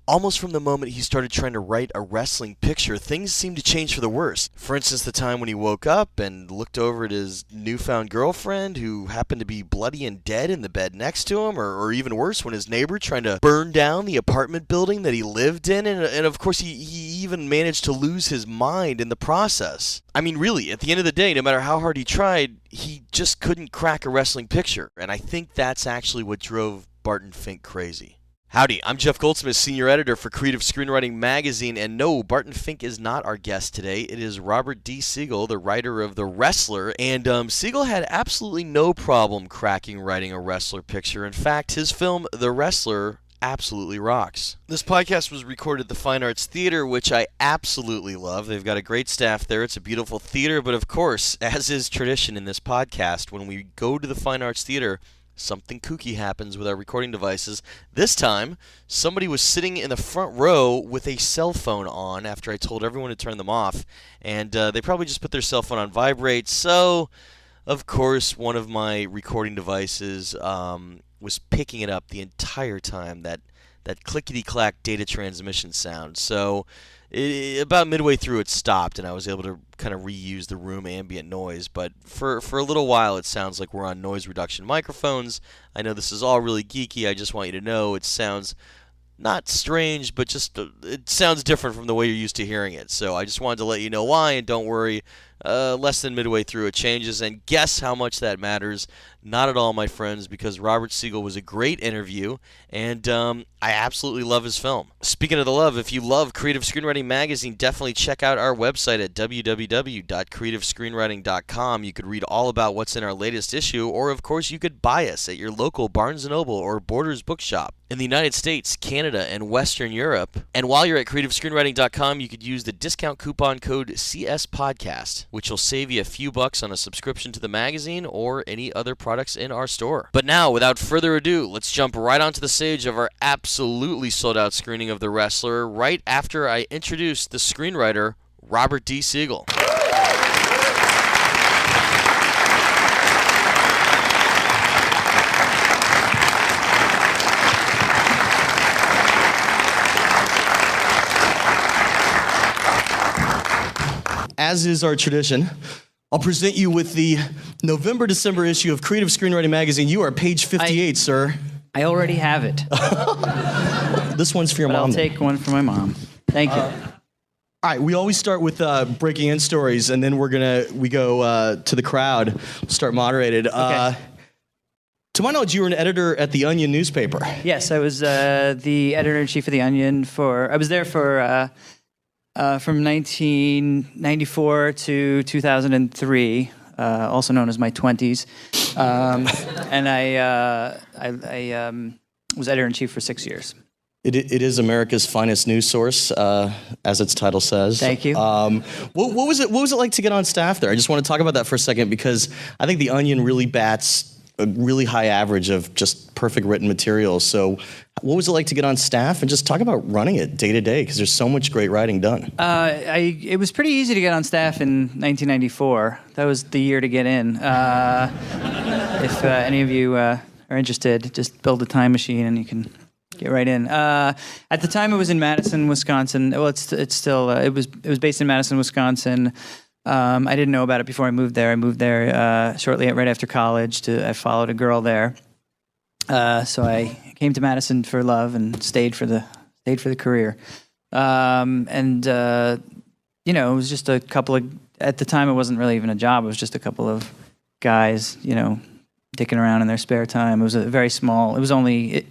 almost from the moment he started trying to write a wrestling picture, things seemed to change for the worse. For instance, the time when he woke up and looked over at his newfound girlfriend, who happened to be bloody and dead in the bed next to him, or even worse, when his neighbor tried to burn down the apartment building that he lived in, and of course he even managed to lose his mind in the process. I mean, really, at the end of the day, no matter how hard he tried, he just couldn't crack a wrestling picture, and I think that's actually what drove Barton Fink crazy. Howdy, I'm Jeff Goldsmith, Senior Editor for Creative Screenwriting Magazine, and no, Barton Fink is not our guest today. It is Robert D. Siegel, the writer of The Wrestler, and Siegel had absolutely no problem writing a wrestler picture. In fact, his film, The Wrestler, absolutely rocks. This podcast was recorded at the Fine Arts Theater, which I absolutely love. They've got a great staff there. It's a beautiful theater, but of course, as is tradition in this podcast, when we go to the Fine Arts Theater, something kooky happens with our recording devices. This time, somebody was sitting in the front row with a cell phone on after I told everyone to turn them off, and they probably just put their cell phone on vibrate, so of course one of my recording devices was picking it up the entire time, that clickety-clack data transmission sound. So about midway through it stopped, and I was able to kind of reuse the room ambient noise, but for a little while it sounds like we're on noise reduction microphones. I know this is all really geeky. I just want you to know it sounds not strange, but just it sounds different from the way you're used to hearing it. So I just wanted to let you know why, and don't worry, less than midway through it changes, and guess how much that matters? Not at all, my friends, because Robert Siegel was a great interview, and I absolutely love his film. Speaking of the love, if you love Creative Screenwriting Magazine, definitely check out our website at www.creativescreenwriting.com. You could read all about what's in our latest issue, or of course you could buy us at your local Barnes & Noble or Borders bookshop. In the United States, Canada, and Western Europe. And while you're at creativescreenwriting.com, you could use the discount coupon code CSPodcast, which will save you a few bucks on a subscription to the magazine or any other products in our store. But now, without further ado, let's jump right onto the stage of our absolutely sold-out screening of The Wrestler right after I introduce the screenwriter, Robert D. Siegel. As is our tradition, I'll present you with the November-December issue of Creative Screenwriting Magazine. You are page 58, sir. I already have it. This one's for your mom. I'll take one for my mom. Thank you. All right, we always start with breaking in stories, and then we go to the crowd. Start moderated. Okay. To my knowledge, you were an editor at the Onion newspaper. Yes, I was the editor-in-chief of the Onion I was there for from 1994 to 2003, also known as my 20s, and I was editor-in-chief for 6 years. It is America's finest news source, as its title says. Thank you. What was it like to get on staff there? I just want to talk about that for a second, because I think the Onion really bats a really high average of just perfect written material. So what was it like to get on staff, and just talk about running it day to day, because there's so much great writing done? It was pretty easy to get on staff in 1994. That was the year to get in. If any of you are interested, just build a time machine and you can get right in. At the time, it was in Madison, Wisconsin. Well, it's still it was based in Madison, Wisconsin. I didn't know about it before I moved there. I moved there right after college. I followed a girl there, so I came to Madison for love and stayed for the career. It was just a couple of. At the time, it wasn't really even a job. It was just a couple of guys, dicking around in their spare time. It was a very small. It was the only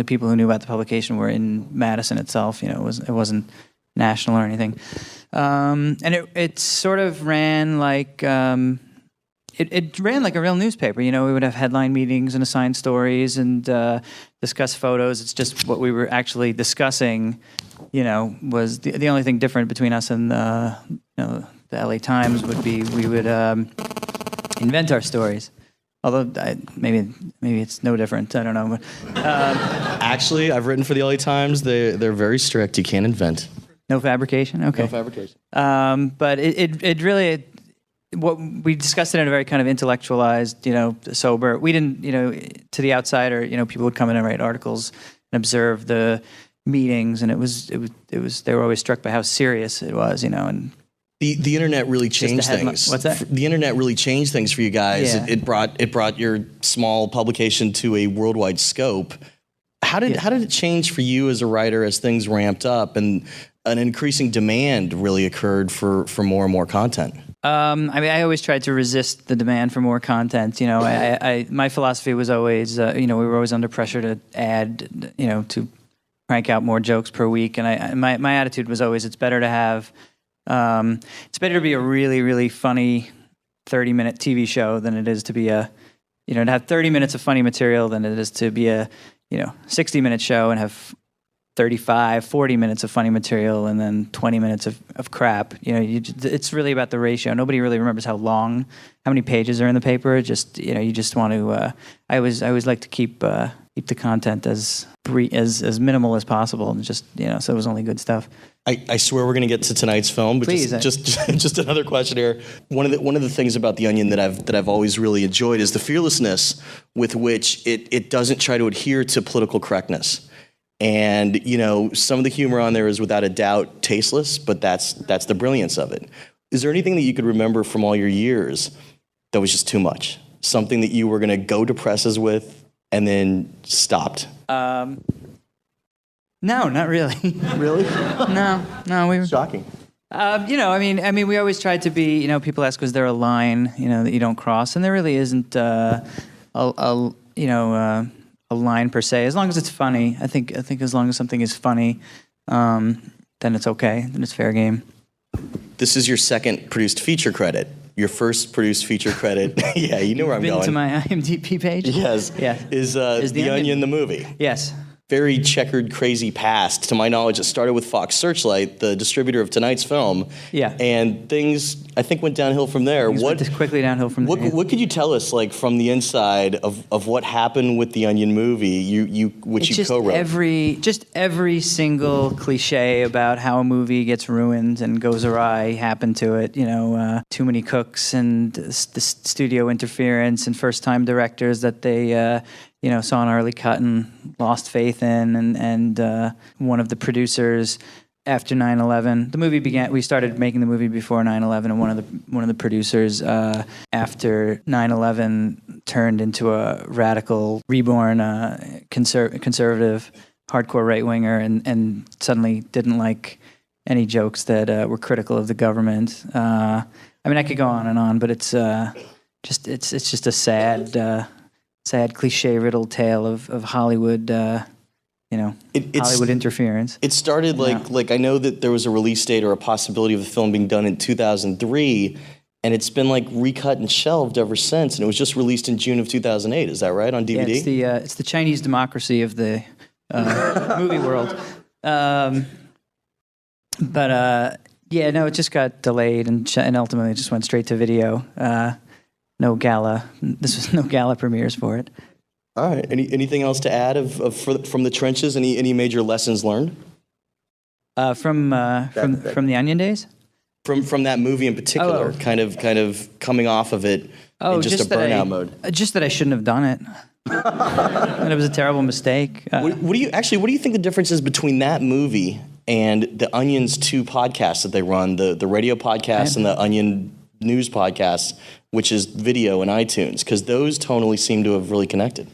people who knew about the publication were in Madison itself. It wasn't national or anything. And it sort of ran like it ran like a real newspaper. We would have headline meetings and assign stories and discuss photos. It's just what we were actually discussing, was the only thing different between us and the LA Times would be we would invent our stories. Although maybe it's no different. I don't know. Actually, I've written for the LA Times. They're very strict. You can't invent. No fabrication? Okay. No fabrication. But it really, what we discussed it in a very kind of intellectualized, sober. We didn't, to the outsider, people would come in and write articles and observe the meetings, and it was they were always struck by how serious it was, and the internet really changed things. What's that? The internet really changed things for you guys. Yeah. It brought your small publication to a worldwide scope. How did it change for you as a writer as things ramped up and an increasing demand really occurred for more and more content? I always tried to resist the demand for more content. My philosophy was always, we were always under pressure to add, to crank out more jokes per week. And my attitude was always, it's better to be a really, really funny 30-minute TV show than it is to be to have 30 minutes of funny material than it is to be a, 60-minute show and have 35, 40 minutes of funny material and then 20 minutes of crap. It's really about the ratio. Nobody really remembers how many pages are in the paper. You just want to. I always like to keep the content as minimal as possible, and just so it was only good stuff. I swear we're going to get to tonight's film, but please, just another question here. One of the things about The Onion that I've always really enjoyed is the fearlessness with which it doesn't try to adhere to political correctness. And, some of the humor on there is without a doubt tasteless, but that's the brilliance of it. Is there anything that you could remember from all your years that was just too much? Something that you were going to go to presses with and then stopped? No, not really. Really? No, we were shocking. We always tried to be, people ask, was there a line, that you don't cross? And there really isn't a line per se, as long as it's funny. I think as long as something is funny, then it's okay. Then it's fair game. This is your second produced feature credit. Your first produced feature credit. Yeah, you know where I'm going. Been to my IMDb page? Yes. Yeah. Is The Onion the movie? Yes. Very checkered, crazy past. To my knowledge, it started with Fox Searchlight, the distributor of tonight's film. Yeah. And things, I think, went downhill from there. Went quickly downhill from there. What could you tell us, from the inside of what happened with the Onion movie, which you co-wrote? Every single cliche about how a movie gets ruined and goes awry happened to it. Too many cooks and the studio interference and first-time directors that they saw an early cut and lost faith in, and one of the producers after 9/11, the movie began. We started making the movie before 9/11, and one of the producers after 9/11 turned into a radical, reborn conservative, hardcore right winger, and suddenly didn't like any jokes that were critical of the government. I could go on and on, but it's just a sad cliche-riddled tale of Hollywood, Hollywood interference. It started I know that there was a release date or a possibility of the film being done in 2003, and it's been recut and shelved ever since. And it was just released in June of 2008. Is that right, on DVD? Yeah, it's the Chinese democracy of the movie world. It just got delayed and ultimately just went straight to video. No gala. This was no gala premieres for it. All right. Anything else to add from the trenches? Any major lessons learned? From the Onion days? From that movie in particular, kind of coming off of it in just a burnout mode. Just that I shouldn't have done it. And it was a terrible mistake. What do you think the difference is between that movie and the Onion's two podcasts that they run, the radio podcast and the Onion news podcast, which is video and iTunes, because those tonally seem to have really connected.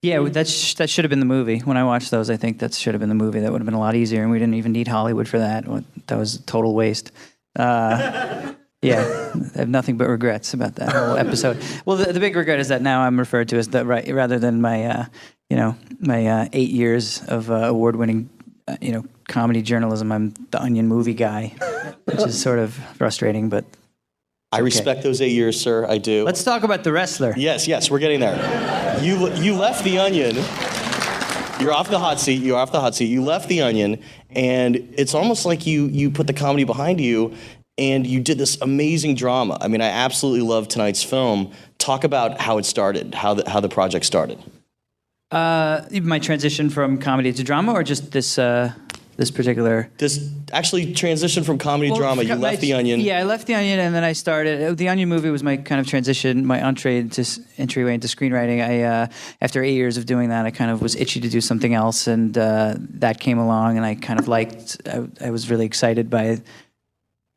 Yeah, that should have been the movie. When I watched those, I think that should have been the movie. That would have been a lot easier, and we didn't even need Hollywood for that. That was a total waste. I have nothing but regrets about that whole episode. Well, the big regret is that now I'm referred to as rather than my 8 years of award-winning comedy journalism. I'm the Onion movie guy, which is sort of frustrating, but. I respect those 8 years, sir. I do. Let's talk about The Wrestler. Yes, we're getting there. You left The Onion. You're off the hot seat. You left The Onion, and it's almost like you put the comedy behind you, and you did this amazing drama. I absolutely love tonight's film. Talk about how it started, how the project started. My transition from comedy to drama, or just this? this particular. This actually transitioned from comedy to drama. You left The Onion. Yeah, I left The Onion, and then I started. The Onion movie was my kind of transition, my entryway into screenwriting. After 8 years of doing that, I kind of was itchy to do something else, and that came along, and I kind of liked. I was really excited by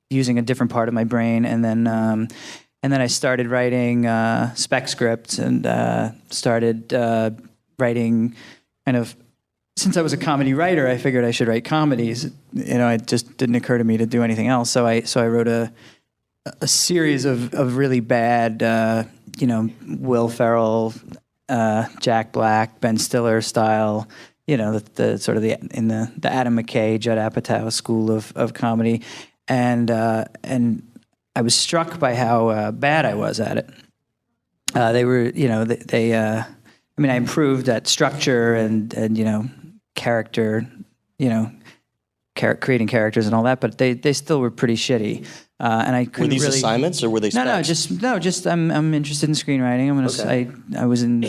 using a different part of my brain, and then I started writing spec scripts and started writing kind of. Since I was a comedy writer, I figured I should write comedies. It just didn't occur to me to do anything else. So I wrote a series of really bad, Will Ferrell, Jack Black, Ben Stiller style, the sort of the Adam McKay, Judd Apatow school of comedy, and I was struck by how bad I was at it. They were, I improved at structure and character, creating characters and all that, but they still were pretty shitty. And I couldn't. Were these really, assignments or were they? Just I'm interested in screenwriting. I was in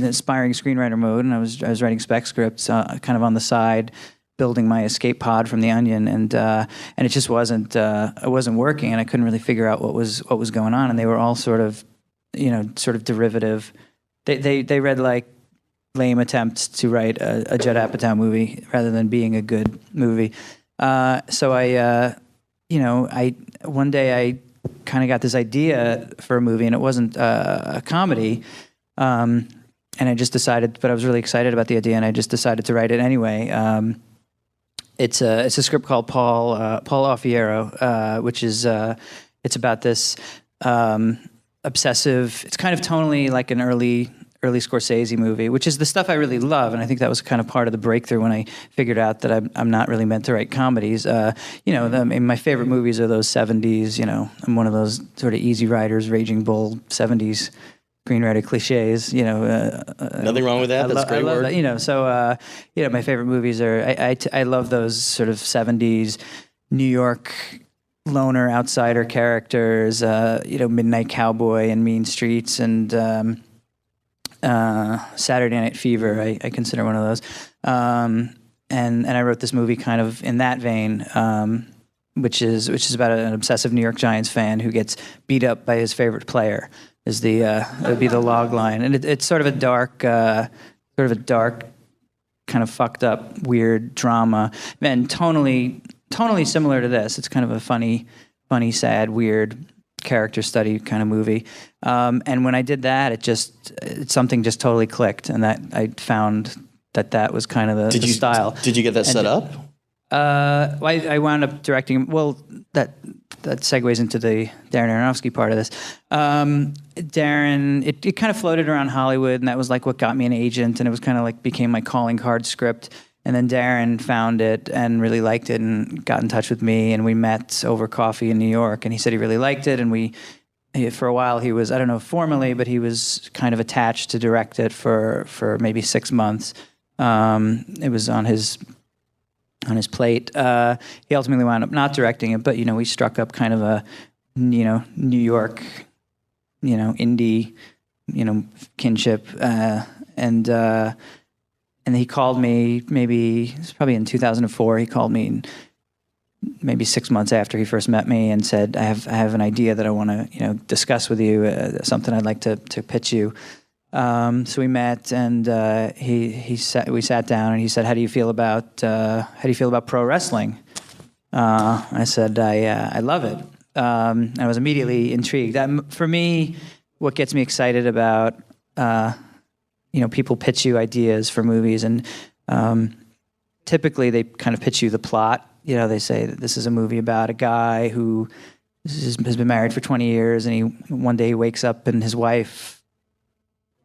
aspiring screenwriter mode, and I was writing spec scripts, kind of on the side, building my escape pod from The Onion, and it just wasn't working, and I couldn't really figure out what was going on, and they were all sort of derivative. They read like lame attempts to write a Judd Apatow movie rather than being a good movie. So one day I kind of got this idea for a movie, and it wasn't a comedy. And I just decided, but I was really excited about the idea, and I just decided to write it anyway. It's a script called Paul Offiero, which is it's about this obsessive. It's kind of tonally like an early Scorsese movie, which is the stuff I really love, and I think that was kind of part of the breakthrough when I figured out that I'm not really meant to write comedies. My favorite movies are those 70s. I'm one of those sort of easy writers, raging bull 70s screenwriter cliches. Nothing wrong with that. That's a great word. That, my favorite movies are. I love those sort of 70s New York loner outsider characters. Midnight Cowboy and Mean Streets and. Saturday Night Fever, I consider one of those, and I wrote this movie kind of in that vein, which is about an obsessive New York Giants fan who gets beat up by his favorite player. Would be the log line, and it's sort of a dark, kind of fucked up, weird drama, and tonally similar to this. It's kind of a funny, sad, weird character study kind of movie, and when I did that, something just totally clicked, and that I found that was kind of the style. Did you get that set up? I wound up directing. Well, that segues into the Darren Aronofsky part of this. Darren, it kind of floated around Hollywood, and that was like what got me an agent, and it was kind of like became my calling card script. And then Darren found it and really liked it and got in touch with me, and we met over coffee in New York, and he said he really liked it, and for a while he was, I don't know formally, but he was kind of attached to direct it for maybe 6 months. It was on his plate. He ultimately wound up not directing it, but we struck up kind of a New York indie kinship, and he called me it was probably in 2004. He called me maybe 6 months after he first met me and said, I have an idea that I want to discuss with you, something I'd like to pitch you. So we met, and we sat down, and he said, how do you feel about pro wrestling? I said, I love it. I was immediately intrigued. For me, what gets me excited about people pitch you ideas for movies, and typically they kind of pitch you the plot. They say that this is a movie about a guy who has been married for 20 years, and one day he wakes up and his wife,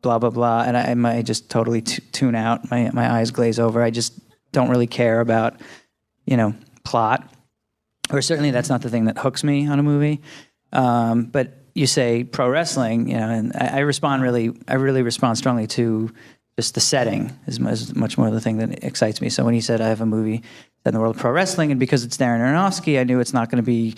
blah, blah, blah. And I just totally tune out. My eyes glaze over. I just don't really care about, plot. Or certainly that's not the thing that hooks me on a movie. But you say pro wrestling, and I really respond strongly to just the setting is much more the thing that excites me. So when he said I have a movie set in the world of pro wrestling, and because it's Darren Aronofsky, I knew it's not going to be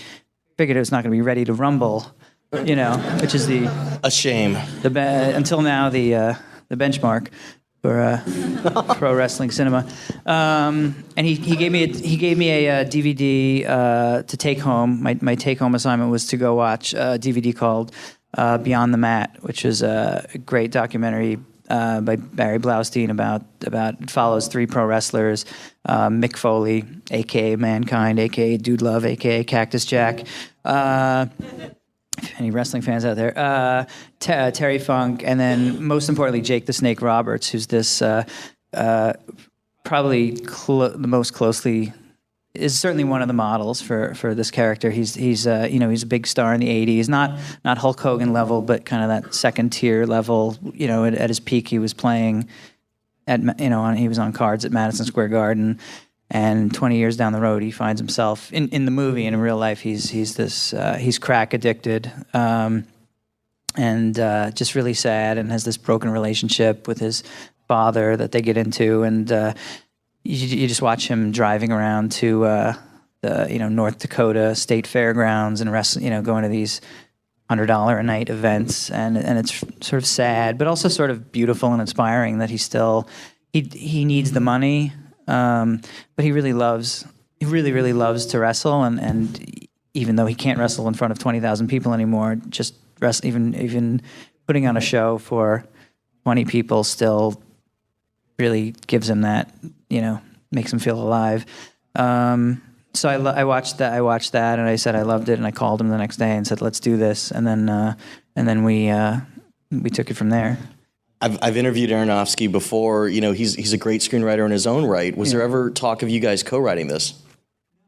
ready to rumble, which is a shame. Until now the benchmark. for pro wrestling cinema, and he gave me a DVD to take home. My take home assignment was to go watch a DVD called Beyond the Mat, which is a great documentary by Barry Blaustein about it follows 3 pro wrestlers, Mick Foley, aka Mankind, aka Dude Love, aka Cactus Jack. Any wrestling fans out there? Terry Funk, and then most importantly, Jake the Snake Roberts, who's this probably the most closely is certainly one of the models for this character. He's a big star in the '80s, not Hulk Hogan level, but kind of that second tier level. At his peak, he was playing he was on cards at Madison Square Garden. And 20 years down the road, he finds himself in the movie and in real life. He's crack addicted, and just really sad, and has this broken relationship with his father that they get into. And you just watch him driving around to the North Dakota State Fairgrounds and going to these $100 a night events, and it's sort of sad, but also sort of beautiful and inspiring that he needs the money. But he really really loves to wrestle, and even though he can't wrestle in front of 20,000 people anymore, just even putting on a show for 20 people still really gives him that, makes him feel alive. So I watched that, and I said I loved it, and I called him the next day and said, let's do this, and then we took it from there. I've interviewed Aronofsky before. He's a great screenwriter in his own right. Was there ever talk of you guys co-writing this?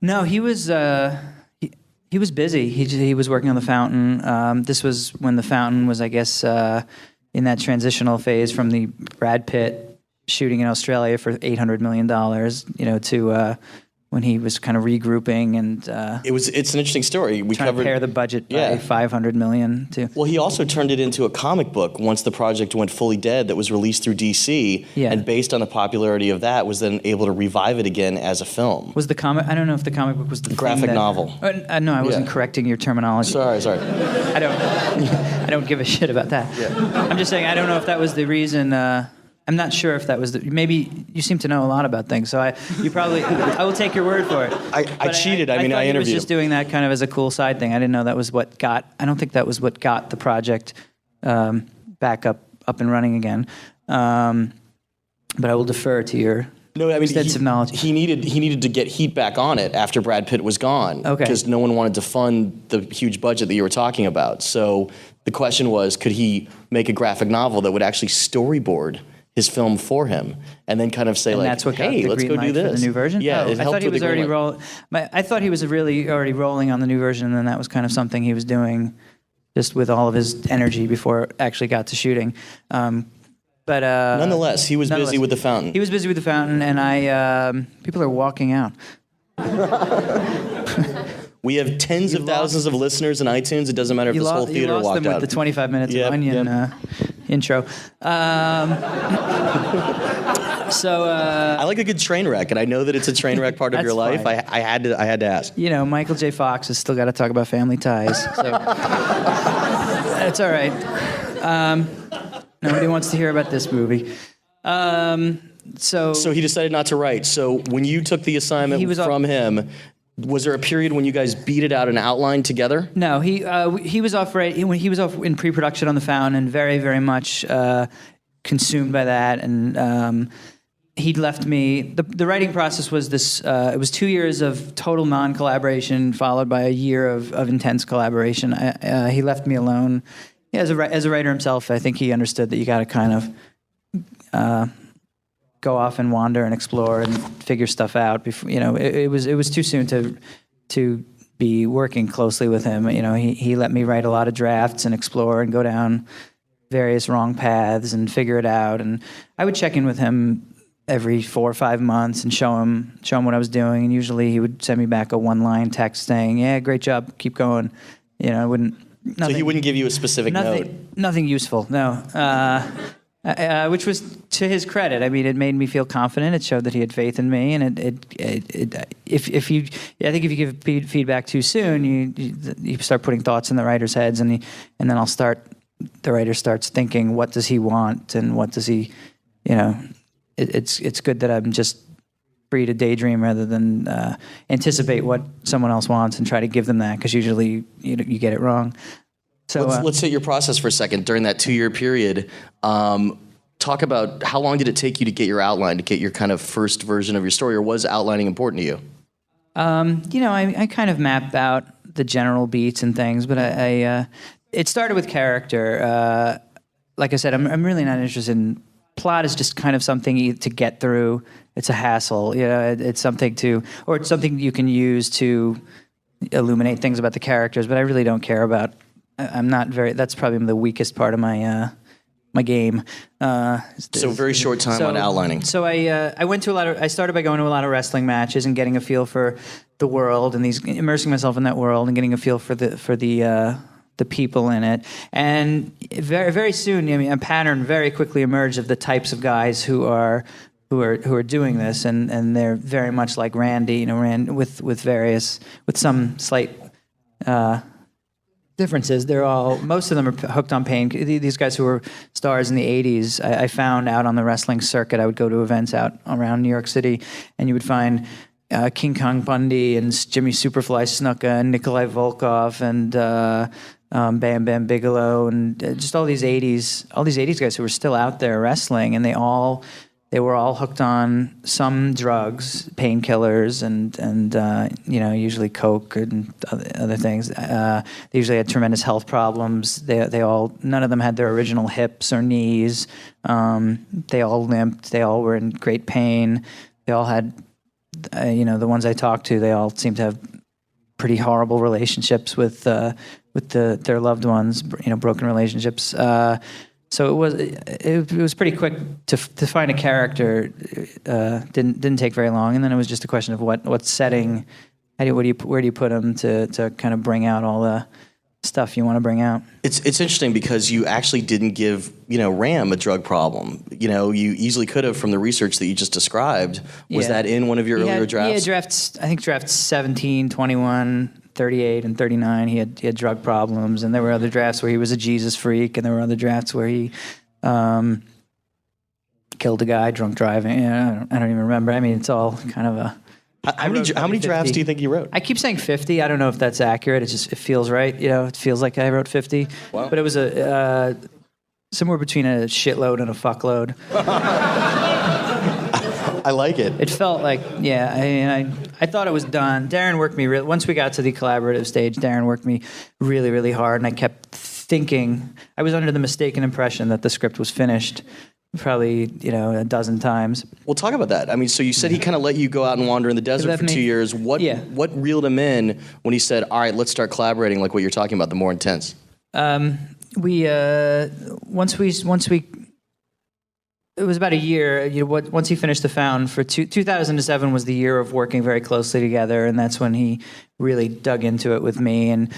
No, he was busy. He was working on The Fountain. This was when The Fountain was, I guess, in that transitional phase from the Brad Pitt shooting in Australia for $800 million, to when he was kind of regrouping and it's an interesting story. We trying to pare the budget by $500 million too. Well, he also turned it into a comic book once the project went fully dead. That was released through DC, and based on the popularity of that, was then able to revive it again as a film. Was the comic? I don't know if the comic book was the graphic novel. No, I wasn't correcting your terminology. Sorry. I don't give a shit about that. Yeah. I'm just saying I don't know if that was the reason. I'm not sure if that was maybe you seem to know a lot about things, so I will take your word for it. I cheated. I thought interviewed. He was just doing that kind of as a cool side thing. I didn't know that was what got. I don't think that was what got the project back up and running again. But I will defer to your extensive knowledge. He needed to get heat back on it after Brad Pitt was gone. Okay. Because no one wanted to fund the huge budget that you were talking about. So the question was, could he make a graphic novel that would actually storyboard his film for him, and then kind of say, that's what got hey, the let's green go light do this. For the new version? Yeah, I thought he was already rolling. I thought he was really already rolling on the new version, and then that was kind of something he was doing just with all of his energy before it actually got to shooting. But nonetheless, he was busy with The Fountain. He was busy with The Fountain, and people are walking out. We have tens of thousands of listeners in iTunes. It doesn't matter if this whole theater walked out. You lost them with the 25 minutes of Onion intro. So I like a good train wreck, and I know that it's a train wreck part of your life. I had to ask. Michael J. Fox has still got to talk about Family Ties. So that's all right. Nobody wants to hear about this movie. So he decided not to write. So when you took the assignment from him, was there a period when you guys beat it out and outlined together? No, he was off when he was off in pre-production on The Fountain, and very, very much consumed by that. And he'd left me. The writing process was this. It was 2 years of total non-collaboration, followed by a year of intense collaboration. He left me alone. Yeah, as a writer himself, I think he understood that you got to kind of go off and wander and explore and figure stuff out. Before, it was too soon to be working closely with him. He let me write a lot of drafts and explore and go down various wrong paths and figure it out. And I would check in with him every 4 or 5 months and show him what I was doing. And usually he would send me back a one-line text saying, "Yeah, great job, keep going." I wouldn't. Nothing, so he wouldn't give you a specific note? Nothing useful, no. Which was to his credit. I mean, it made me feel confident. It showed that he had faith in me, and I think if you give feedback too soon, you start putting thoughts in the writer's heads, and then the writer starts thinking, what does he want, and what does he, it's good that I'm just free to daydream rather than anticipate what someone else wants and try to give them that, because usually you get it wrong. So let's hit your process for a second. During that 2-year period, talk about how long did it take you to get your outline, to get your kind of first version of your story, or was outlining important to you? I kind of mapped out the general beats and things, but it started with character. Like I said, I'm really not interested in plot. Is just kind of something to get through. It's a hassle, it's something it's something you can use to illuminate things about the characters, but I really don't care about. I'm not very. That's probably the weakest part of my game. So very short time on outlining. So I went to I started by going to a lot of wrestling matches and getting a feel for the world and immersing myself in that world and getting a feel for the people in it. And very, very soon, a pattern very quickly emerged of the types of guys who are doing this, and they're very much like Randy, with some slight differences. Most of them are hooked on pain. These guys who were stars in the 80s, I found out on the wrestling circuit. I would go to events out around New York City, and you would find King Kong Bundy and Jimmy Superfly Snuka and Nikolai Volkov and Bam Bam Bigelow and just all these 80s guys who were still out there wrestling, and they were all hooked on some drugs, painkillers, and usually coke and other things. They usually had tremendous health problems. None of them had their original hips or knees. They all limped. They all were in great pain. They all had, the ones I talked to, they all seemed to have pretty horrible relationships with their loved ones. Broken relationships. So it was pretty quick to find a character. Didn't take very long, and then it was just a question of what setting, where do you put them to kind of bring out all the stuff you want to bring out. It's interesting because you actually didn't give Ram a drug problem. You easily could have from the research that you just described. Was that in one of your earlier drafts? Yeah, drafts 17, 21. 38 and 39, he had drug problems, and there were other drafts where he was a Jesus freak, and there were other drafts where he killed a guy drunk driving. I don't even remember. I mean, it's all kind of a. How many drafts do you think you wrote? I keep saying 50. I don't know if that's accurate. It feels right. It feels like I wrote 50. Wow. But it was somewhere between a shitload and a fuckload. I like it. It felt like, I thought it was done. Darren worked me once we got to the collaborative stage, Darren worked me really, really hard, and I kept thinking, I was under the mistaken impression that the script was finished probably, a dozen times. Well, talk about that. I mean, so you said he kind of let you go out and wander in the desert for 2 years. What reeled him in when he said, all right, let's start collaborating, like what you're talking about, the more intense? It was about a year. Once he finished The Found, for 2007 was the year of working very closely together, and that's when he really dug into it with me and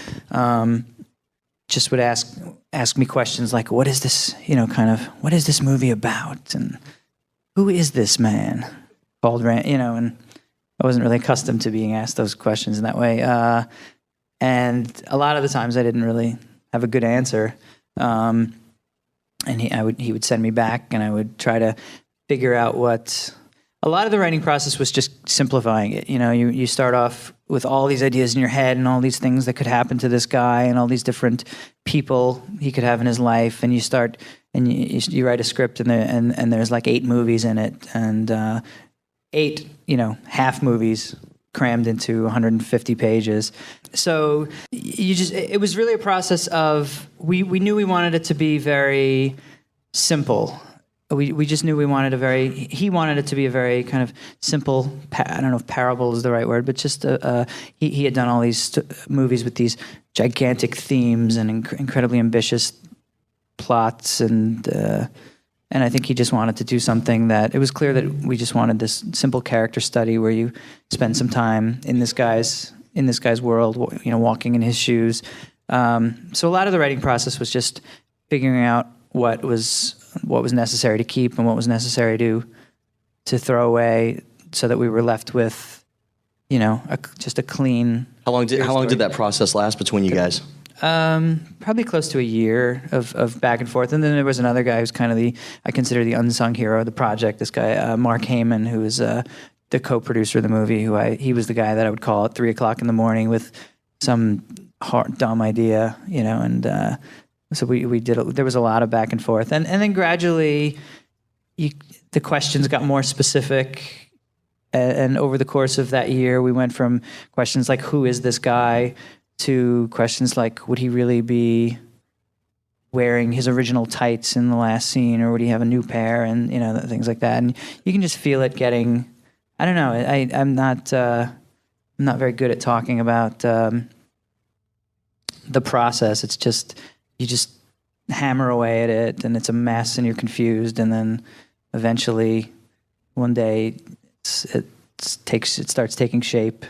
just would ask me questions like, "What is this? What is this movie about? And who is this man called Rand?" And I wasn't really accustomed to being asked those questions in that way, and a lot of the times I didn't really have a good answer. And he would send me back, and I would try to figure out what. A lot of the writing process was just simplifying it. You start off with all these ideas in your head and all these things that could happen to this guy and all these different people he could have in his life, and you start and you write a script, and there's like 8 movies in it, and 8 half movies crammed into 150 pages. So it was really a process of, we knew we wanted it to be very simple. We just knew he wanted it to be a very kind of simple, I don't know if parable is the right word, but just he had done all these movies with these gigantic themes and incredibly ambitious plots, and I think he just wanted to do something that, it was clear that we just wanted this simple character study where you spend some time in this guy's world, walking in his shoes. So a lot of the writing process was just figuring out what was necessary to keep and what was necessary to throw away, so that we were left with, just a clean. How long did that process last between you guys? Probably close to a year of back and forth. And then there was another guy who's kind of I consider the unsung hero of the project, this guy, Mark Heyman, who is the co-producer of the movie, he was the guy that I would call at 3 o'clock in the morning with some dumb idea, and so we did, there was a lot of back and forth. And then gradually the questions got more specific. And over the course of that year, we went from questions like, who is this guy, to questions like, would he really be wearing his original tights in the last scene, or would he have a new pair, and things like that. And you can just feel it getting. I don't know. I'm not very good at talking about the process. It's just you just hammer away at it, and it's a mess, and you're confused, and then eventually, one day, it starts taking shape.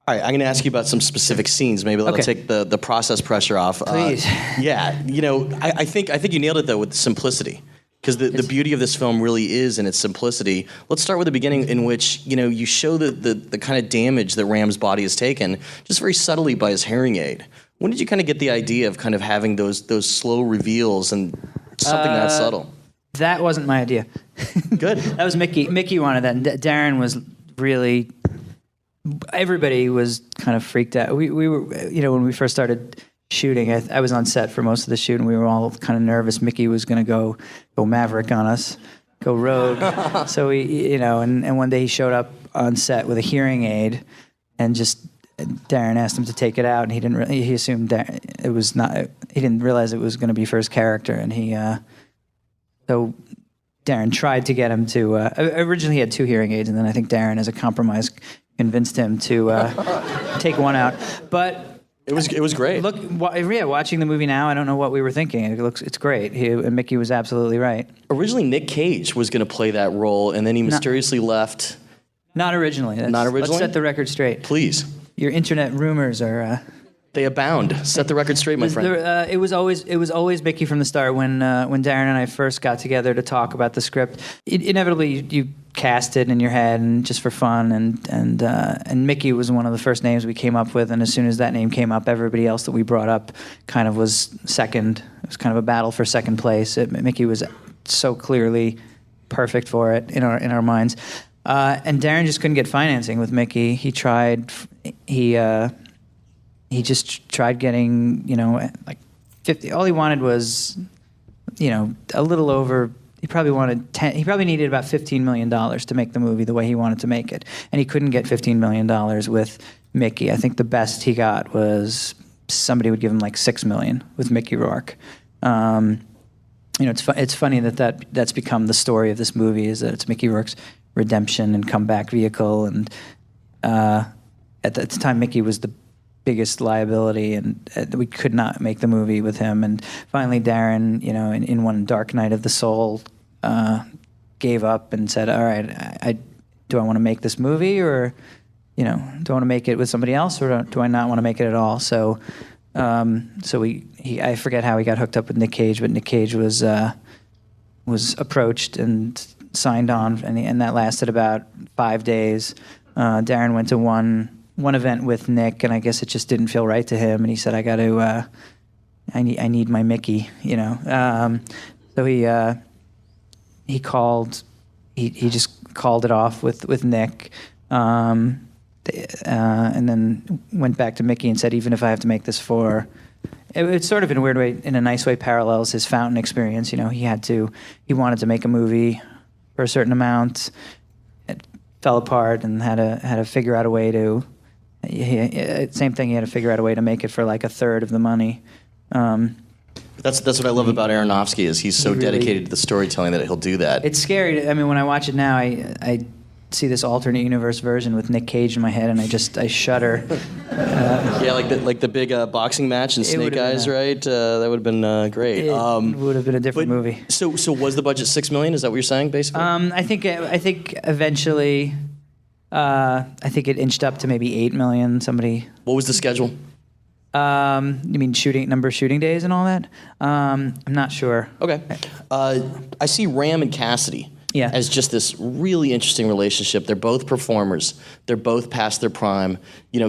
All right, I'm going to ask you about some specific scenes. Maybe that'll take the process pressure off. Please. I think you nailed it though with simplicity, because the beauty of this film really is in its simplicity. Let's start with the beginning, in which you show the kind of damage that Ram's body has taken just very subtly by his hearing aid. When did you kind of get the idea of kind of having those slow reveals and something that subtle? That wasn't my idea. Good. That was Mickey. Mickey wanted that. And Darren was really. Everybody was kind of freaked out. We were, when we first started shooting, I was on set for most of the shoot, and we were all kind of nervous. Mickey was going to go maverick on us, go rogue. So and one day he showed up on set with a hearing aid, and Darren asked him to take it out, and he assumed it was not. He didn't realize it was going to be for his character, and so Darren tried to get him to. Originally, he had 2 hearing aids, and then I think Darren, as a compromise, convinced him to take one out. But it was great. Look, watching the movie now, I don't know what we were thinking. It's great. And Mickey was absolutely right. Originally, Nick Cage was going to play that role, and then he mysteriously left. Not originally. Not originally? Let's set the record straight. Please. Your internet rumors are. They abound. Set the record straight, my friend. It was always Mickey from the start. When Darren and I first got together to talk about the script, inevitably you cast it in your head, and just for fun, and Mickey was one of the first names we came up with. And as soon as that name came up, everybody else that we brought up kind of was second. It was kind of a battle for second place. Mickey was so clearly perfect for it in our minds. And Darren just couldn't get financing with Mickey. He tried. He just tried getting, like 50. All he wanted was, a little over. He probably wanted 10. He probably needed about $15 million to make the movie the way he wanted to make it, and he couldn't get $15 million with Mickey. I think the best he got was somebody would give him like $6 million with Mickey Rourke. It's funny that's become the story of this movie, is that it's Mickey Rourke's redemption and comeback vehicle, and at the time Mickey was the biggest liability, and we could not make the movie with him. And finally, Darren, in one dark night of the soul, gave up and said, "All right, do I want to make this movie, or do I want to make it with somebody else, or do I not want to make it at all?" So, I forget how he got hooked up with Nick Cage, but Nick Cage was approached and signed on, and that lasted about 5 days. Darren went to one event with Nick, and I guess it just didn't feel right to him, and he said, I need my Mickey, so he called, he just called it off with Nick, and then went back to Mickey and said, even if I have to make this for, it's sort of in a weird way, in a nice way, parallels his Fountain experience. He wanted to make a movie for a certain amount, it fell apart, and had to figure out a way to. Same thing. He had to figure out a way to make it for like a third of the money. That's what I love about Aronofsky, is he's so dedicated to the storytelling that he'll do that. It's scary. I mean, when I watch it now, I see this alternate universe version with Nick Cage in my head, and I shudder. Yeah, like the big boxing match in Snake Eyes, right? That would have been great. It would have been a different movie. So was the budget $6 million? Is that what you're saying, basically? I think eventually. I think it inched up to maybe $8 million. What was the schedule? You mean number of shooting days and all that? I'm not sure. Okay. I see Ram and Cassidy. as just this really interesting relationship. They're both performers. They're both past their prime.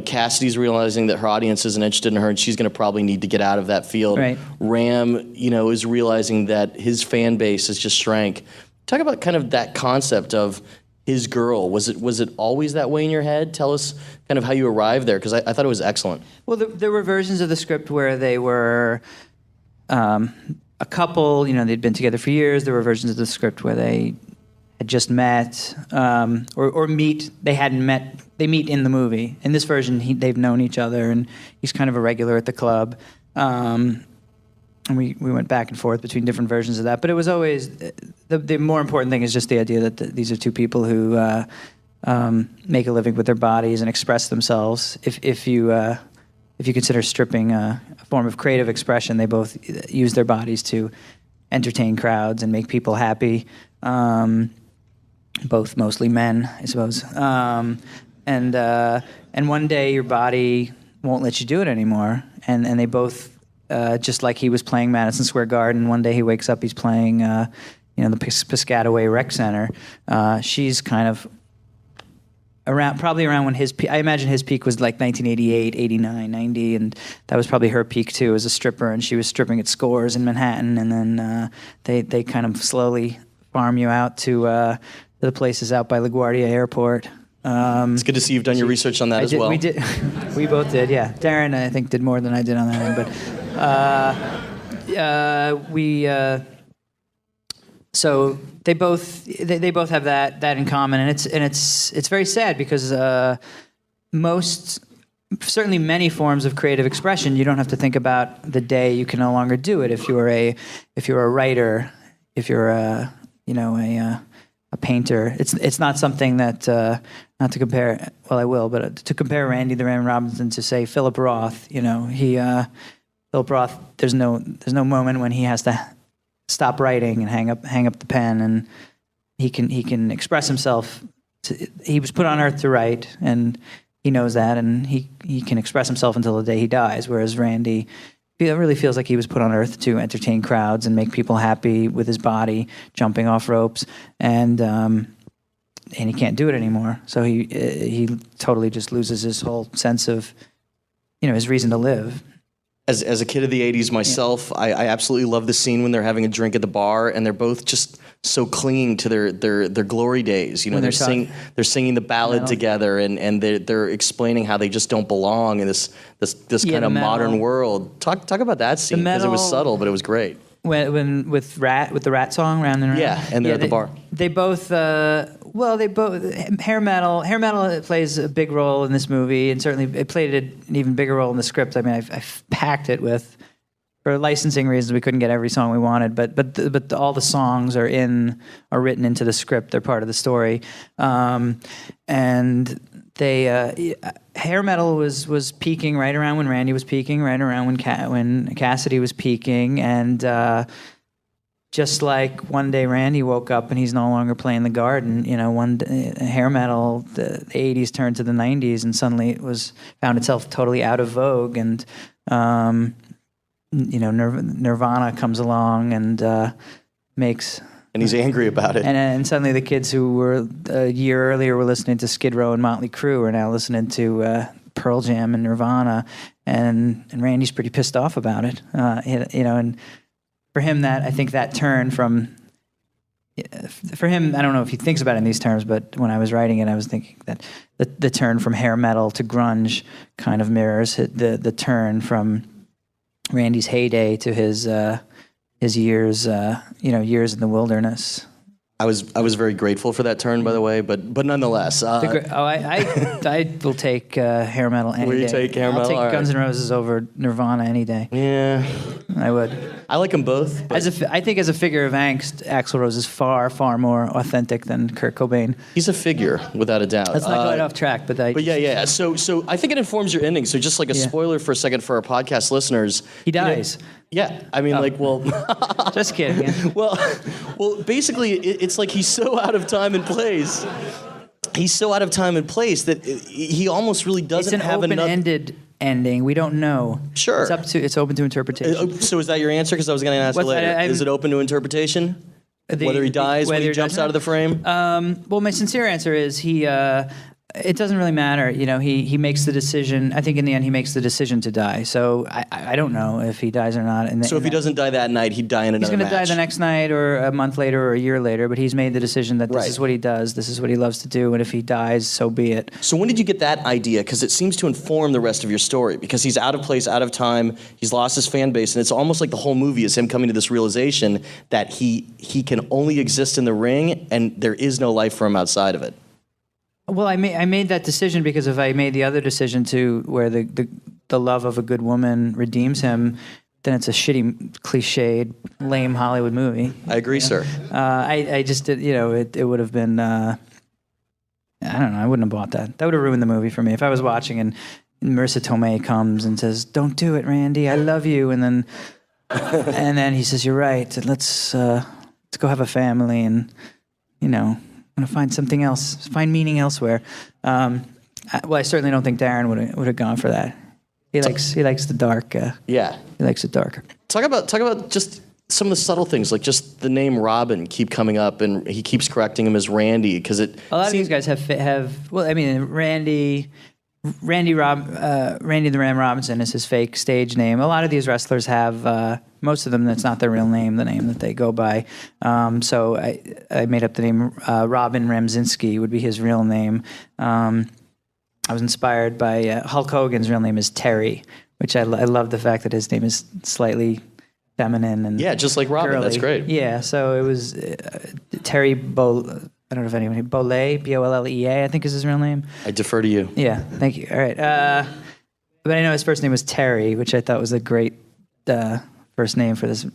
Cassidy's realizing that her audience isn't interested in her, and she's going to probably need to get out of that field. Right. Ram, is realizing that his fan base has just shrank. Talk about kind of that concept of his girl. Was it always that way in your head? Tell us kind of how you arrived there, because I thought it was excellent. Well, there were versions of the script where they were a couple. They'd been together for years. There were versions of the script where they had just met, or meet. They hadn't met. They meet in the movie. In this version, they've known each other, and he's kind of a regular at the club. And we went back and forth between different versions of that. But it was always the more important thing is just the idea that these are two people who make a living with their bodies and express themselves. If you consider stripping a form of creative expression, they both use their bodies to entertain crowds and make people happy. Both mostly men, I suppose. And one day your body won't let you do it anymore. And they both, just like he was playing Madison Square Garden, one day he wakes up, he's playing, the Piscataway Rec Center. She's kind of probably around when I imagine his peak was like 1988, 89, 90, and that was probably her peak too as a stripper, and she was stripping at Scores in Manhattan, and then they kind of slowly farm you out to the places out by LaGuardia Airport. It's good to see you've done your research on that as well. We did. We both did, yeah. Darren, I think, did more than I did on that end, so they both have that in common, and it's very sad because certainly many forms of creative expression, you don't have to think about the day you can no longer do it. If you're a writer, if you're a painter, it's not something that not to compare. Well, I will, but to compare Randy the Ram Robinson to say Philip Roth. Philip Roth. There's no moment when he has to stop writing and hang up the pen, and he can express himself. He was put on earth to write, and he knows that, and he can express himself until the day he dies. Whereas Randy, it really feels like he was put on earth to entertain crowds and make people happy with his body, jumping off ropes, and he can't do it anymore. So he totally just loses his whole sense of, his reason to live. As a kid of the 80s myself, yeah. I absolutely love the scene when they're having a drink at the bar and they're both just so clinging to their glory days. They're singing the ballad together and they're explaining how they just don't belong in this kind of modern world. Talk about that scene, because it was subtle, but it was great. When with the Rat song, Round and Round. Yeah, and they're at the bar. They both hair metal plays a big role in this movie, and certainly it played an even bigger role in the script. I mean, I've packed it with, for licensing reasons, we couldn't get every song we wanted, but all the songs are written into the script. They're part of the story, and they hair metal was peaking right around when Randy was peaking, right around when Cassidy was peaking, and just like one day Randy woke up and he's no longer playing the Garden. One day, hair metal, the 80s turned to the 90s, and suddenly it found itself totally out of vogue, and Nirvana comes along and makes. And he's angry about it. And suddenly the kids who were a year earlier were listening to Skid Row and Motley Crue are now listening to Pearl Jam and Nirvana, and Randy's pretty pissed off about it. And for him, I think that turn from, for him, I don't know if he thinks about it in these terms, but when I was writing it, I was thinking that the turn from hair metal to grunge kind of mirrors the turn from Randy's heyday to his years, years in the wilderness. I was very grateful for that turn, by the way, but nonetheless. I will take hair metal any day. Will you take hair metal? I'll take Guns N' Roses over Nirvana any day. Yeah, I would. I like them both. I think as a figure of angst, Axl Rose is far, far more authentic than Kurt Cobain. He's a figure, without a doubt. Let's not go off track, but yeah. So I think it informs your ending. So just like a spoiler for a second for our podcast listeners, he dies. Yeah, I mean, just kidding. Yeah. Well, basically, it's like he's so out of time and place. He's so out of time and place that he almost really doesn't have enough. It's an open-ended ending. We don't know. Sure. It's open to interpretation. So is that your answer? Because I was going to ask you later. Is it open to interpretation? Whether he dies, when he jumps out of the frame? Well, my sincere answer is he. It doesn't really matter. You know, he makes the decision. I think in the end he makes the decision to die. So I don't know if he dies or not. So if he doesn't die that night, he'd die in another match. He's going to die the next night or a month later or a year later, but he's made the decision that this is what he does, this is what he loves to do, and if he dies, so be it. So when did you get that idea? Because it seems to inform the rest of your story, because he's out of place, out of time, he's lost his fan base, and it's almost like the whole movie is him coming to this realization that he can only exist in the ring and there is no life for him outside of it. Well, I made that decision because if I made the other decision to where the love of a good woman redeems him, then it's a shitty, cliched, lame Hollywood movie. I agree, sir. I just did, it would have been, I don't know, I wouldn't have bought that. That would have ruined the movie for me. If I was watching and Marissa Tomei comes and says, "Don't do it, Randy, I love you," and then he says, "You're right, let's go have a family and, I'm going to find something else, find meaning elsewhere." Well, I certainly don't think Darren would have gone for that. He likes the dark. Yeah, he likes it darker. Talk about just some of the subtle things, like just the name Robin keep coming up, and he keeps correcting him as Randy because a lot of these guys have. Well, I mean, Randy the Ram Robinson is his fake stage name. A lot of these wrestlers have, most of them, that's not their real name, the name that they go by. So I made up the name Robin Ramzinski would be his real name. I was inspired by Hulk Hogan's real name is Terry, which I love the fact that his name is slightly feminine and just like Robin. girly. That's great. Yeah, so it was Terry I don't know if anyone, Bollea, Bollea, I think is his real name. I defer to you. Yeah, thank you. All right. But I know his first name was Terry, which I thought was a great first name for this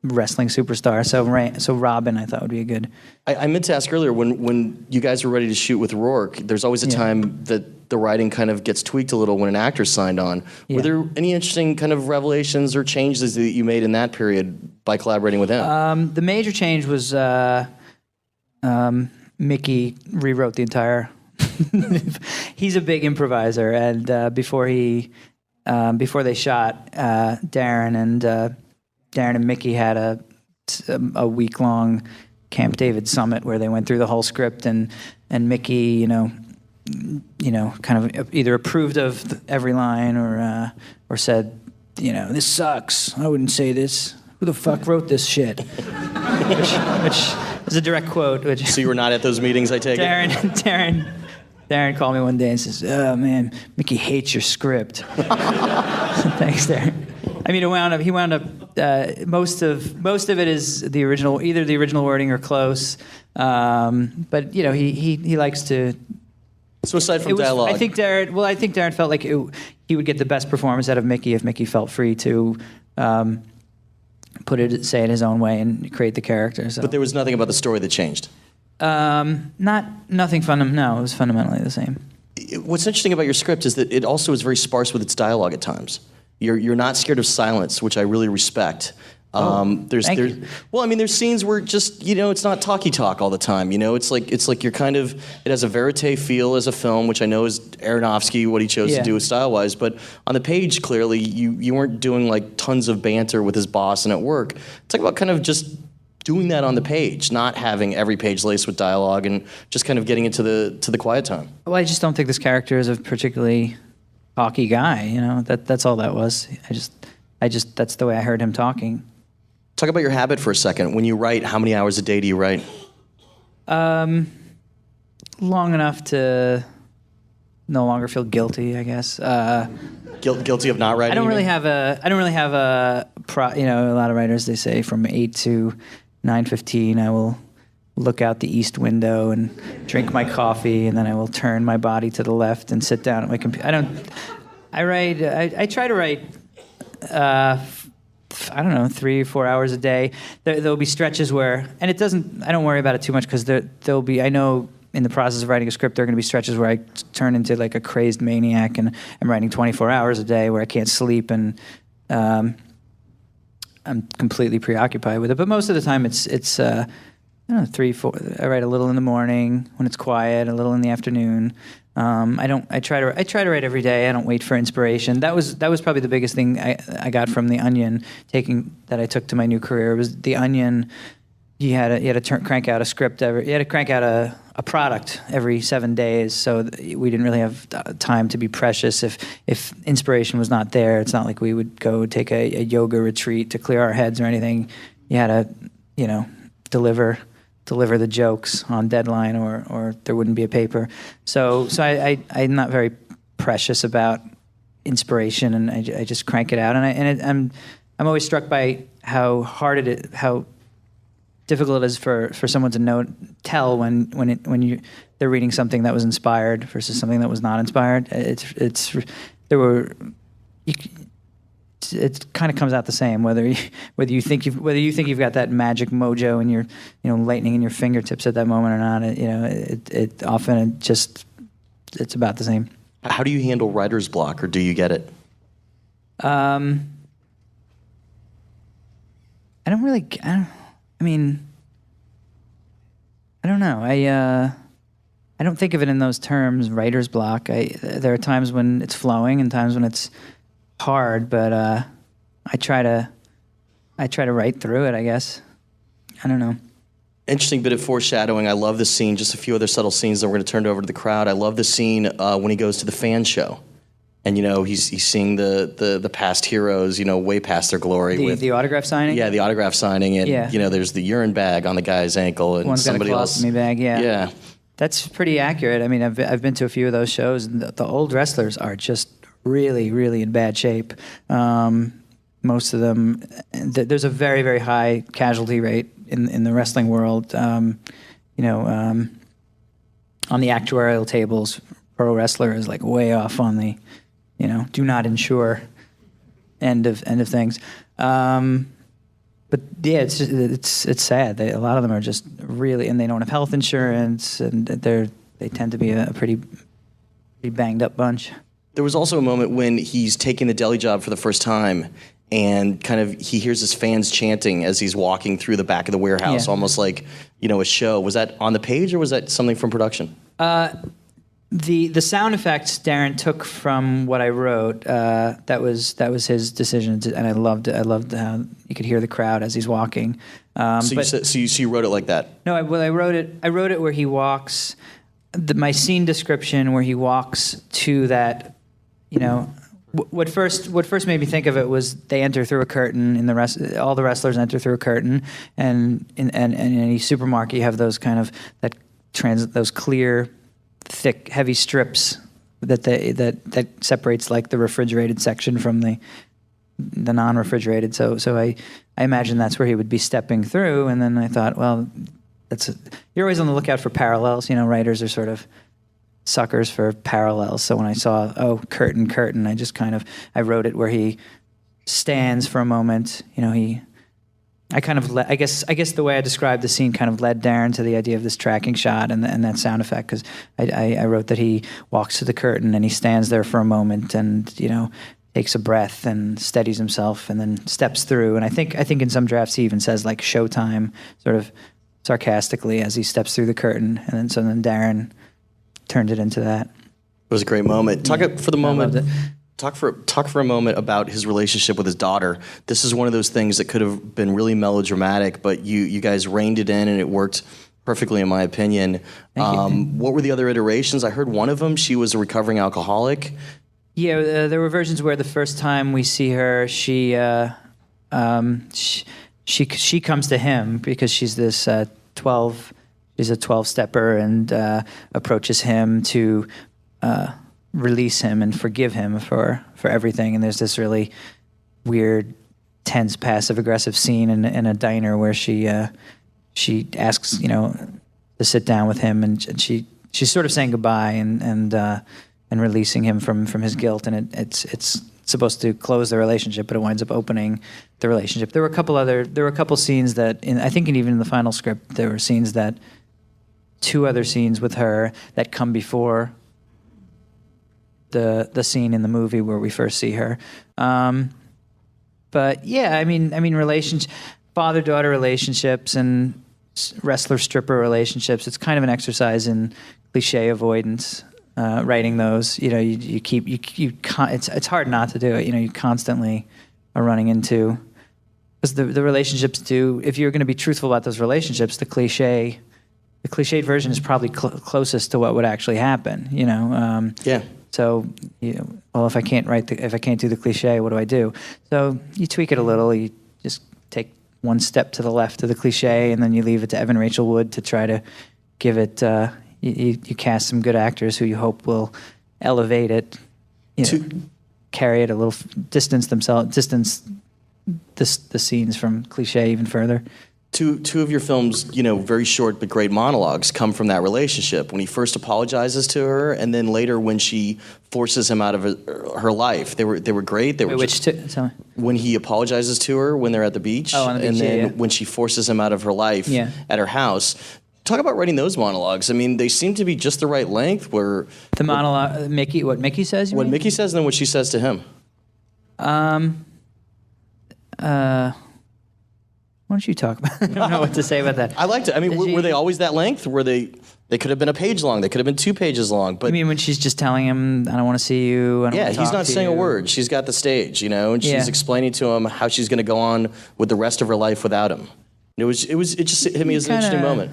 wrestling superstar. So Robin, I thought would be a good. I meant to ask earlier, when you guys were ready to shoot with Rourke, there's always a time that the writing kind of gets tweaked a little when an actor's signed on. Were there any interesting kind of revelations or changes that you made in that period by collaborating with him? The major change was Mickey rewrote the entire. He's a big improviser, and before they shot, Darren and Mickey had a week-long Camp David summit where they went through the whole script, and Mickey, kind of either approved of every line or said, "This sucks. I wouldn't say this. Who the fuck wrote this shit?" which is a direct quote. So you were not at those meetings, I take it? Darren called me one day and says, "Oh man, Mickey hates your script." Thanks, Darren. I mean, he wound up. Most of it is the original, either the original wording or close. But he likes to. So aside from dialogue, I think Darren felt like he would get the best performance out of Mickey if Mickey felt free to. Say it his own way and create the character. So. But there was nothing about the story that changed? Nothing fundamental. No, it was fundamentally the same. What's interesting about your script is that it also is very sparse with its dialogue at times. You're not scared of silence, which I really respect. There's scenes where just, it's not talky talk all the time. It's like you're kind of, it has a verite feel as a film, which I know is Aronofsky, what he chose to do style-wise. But on the page, clearly, you weren't doing like tons of banter with his boss and at work. Talk about kind of just doing that on the page, not having every page laced with dialogue and just kind of getting into the quiet time. Well, I just don't think this character is a particularly talky guy. That's all that was. I just that's the way I heard him talking. Talk about your habit for a second. When you write, how many hours a day do you write? Long enough to no longer feel guilty, I guess. Guilty of not writing? I don't really have a a lot of writers, they say from 8 to 9:15 I will look out the east window and drink my coffee, and then I will turn my body to the left and sit down at my computer. I try to write 3 or 4 hours a day. There'll be stretches where, and I don't worry about it too much because there'll be, I know in the process of writing a script, there are going to be stretches where I turn into like a crazed maniac and I'm writing 24 hours a day where I can't sleep and I'm completely preoccupied with it. But most of the time it's 3, 4. I write a little in the morning when it's quiet, a little in the afternoon. I try to write every day. I don't wait for inspiration. That was probably the biggest thing I got from The Onion, that I took to my new career. It was The Onion. you had to crank out a script you had to crank out a product every 7 days, so we didn't really have time to be precious. If inspiration was not there, it's not like we would go take a yoga retreat to clear our heads or anything. You had to, deliver the jokes on deadline, or there wouldn't be a paper. So I'm not very precious about inspiration, and I just crank it out. I'm always struck by how difficult it is for someone to tell when they're reading something that was inspired versus something that was not inspired. It kind of comes out the same whether you think you've got that magic mojo and you're lightning in your fingertips at that moment or not. It often it's about the same. How do you handle writer's block, or do you get it? I don't really. I don't know. I don't think of it in those terms, writer's block. There are times when it's flowing and times when it's hard, but I try to write through it, I guess. I don't know. Interesting bit of foreshadowing. I love the scene. Just a few other subtle scenes that we're going to turn it over to the crowd. I love the scene when he goes to the fan show. And, he's seeing the past heroes, way past their glory. The autograph signing? Yeah, the autograph signing. And, yeah. There's the urine bag on the guy's ankle. And One's somebody got a else. colostomy bag, yeah. Yeah. That's pretty accurate. I mean, I've been to a few of those shows, and the old wrestlers are just really, really in bad shape. Most of them, there's a very, very high casualty rate in the wrestling world. On the actuarial tables, pro wrestler is like way off on the, do not insure end of things. But yeah, it's sad. A lot of them are just really, and they don't have health insurance, and they tend to be a pretty banged up bunch. There was also a moment when he's taking the deli job for the first time, and kind of he hears his fans chanting as he's walking through the back of the warehouse, almost like a show. Was that on the page, or was that something from production? The sound effects Darren took from what I wrote. That was his decision, and I loved it. I loved how you could hear the crowd as he's walking. So you wrote it like that? No, I wrote it where he walks. My scene description where he walks to that. What first made me think of it was they enter through a curtain. All the wrestlers enter through a curtain, and in any supermarket you have those kind of those clear, thick, heavy strips that separates like the refrigerated section from the non-refrigerated. So I imagine that's where he would be stepping through, and then I thought, well, you're always on the lookout for parallels. Writers are sort of suckers for parallels. So when I saw, curtain, I just I wrote it where he stands for a moment. I guess the way I described the scene kind of led Darren to the idea of this tracking shot and that sound effect, because I wrote that he walks to the curtain and he stands there for a moment and takes a breath and steadies himself and then steps through. And I think in some drafts he even says like showtime, sort of sarcastically as he steps through the curtain, and then Darren turned it into that. It was a great moment. Talk for the moment. I loved it. Talk for a moment about his relationship with his daughter. This is one of those things that could have been really melodramatic, but you guys reined it in and it worked perfectly, in my opinion. What were the other iterations? I heard one of them, she was a recovering alcoholic. Yeah, there were versions where the first time we see her, she comes to him because she's this 12. She's a 12-stepper and approaches him to release him and forgive him for everything. And there's this really weird, tense, passive-aggressive scene in a diner where she asks, to sit down with him, and she's sort of saying goodbye and releasing him from his guilt. And it's supposed to close the relationship, but it winds up opening the relationship. There were a couple scenes that I think even in the final script there were scenes that. 2 other scenes with her that come before the scene in the movie where we first see her. But yeah, I mean, father-daughter relationships and wrestler-stripper relationships. It's kind of an exercise in cliche avoidance. Writing those, it's hard not to do it. You constantly are running into because the relationships do. If you're going to be truthful about those relationships, the cliched version is probably closest to what would actually happen. You know. Yeah. So, well, if I can't do the cliche, what do I do? So you tweak it a little. You just take one step to the left of the cliche, and then you leave it to Evan Rachel Wood to try to give it. You cast some good actors who you hope will elevate it, carry it a little, distance the scenes from cliche even further. Two of your films, very short but great monologues come from that relationship. When he first apologizes to her, and then later when she forces him out of her life, they were great. They were Tell me. When he apologizes to her when they're at the beach, on the beach, and then when she forces him out of her life at her house. Talk about writing those monologues. I mean, they seem to be just the right length. Where the monologue, what Mickey says. What Mickey says, and then what she says to him. Why don't you talk about it? I don't know what to say about that. I liked it. I mean, were they always that length? Were they could have been a page long. They could have been 2 pages long. But I mean, when she's just telling him, I don't want to see you. He's not saying a word. She's got the stage, and she's explaining to him how she's going to go on with the rest of her life without him. It just hit me as an interesting moment.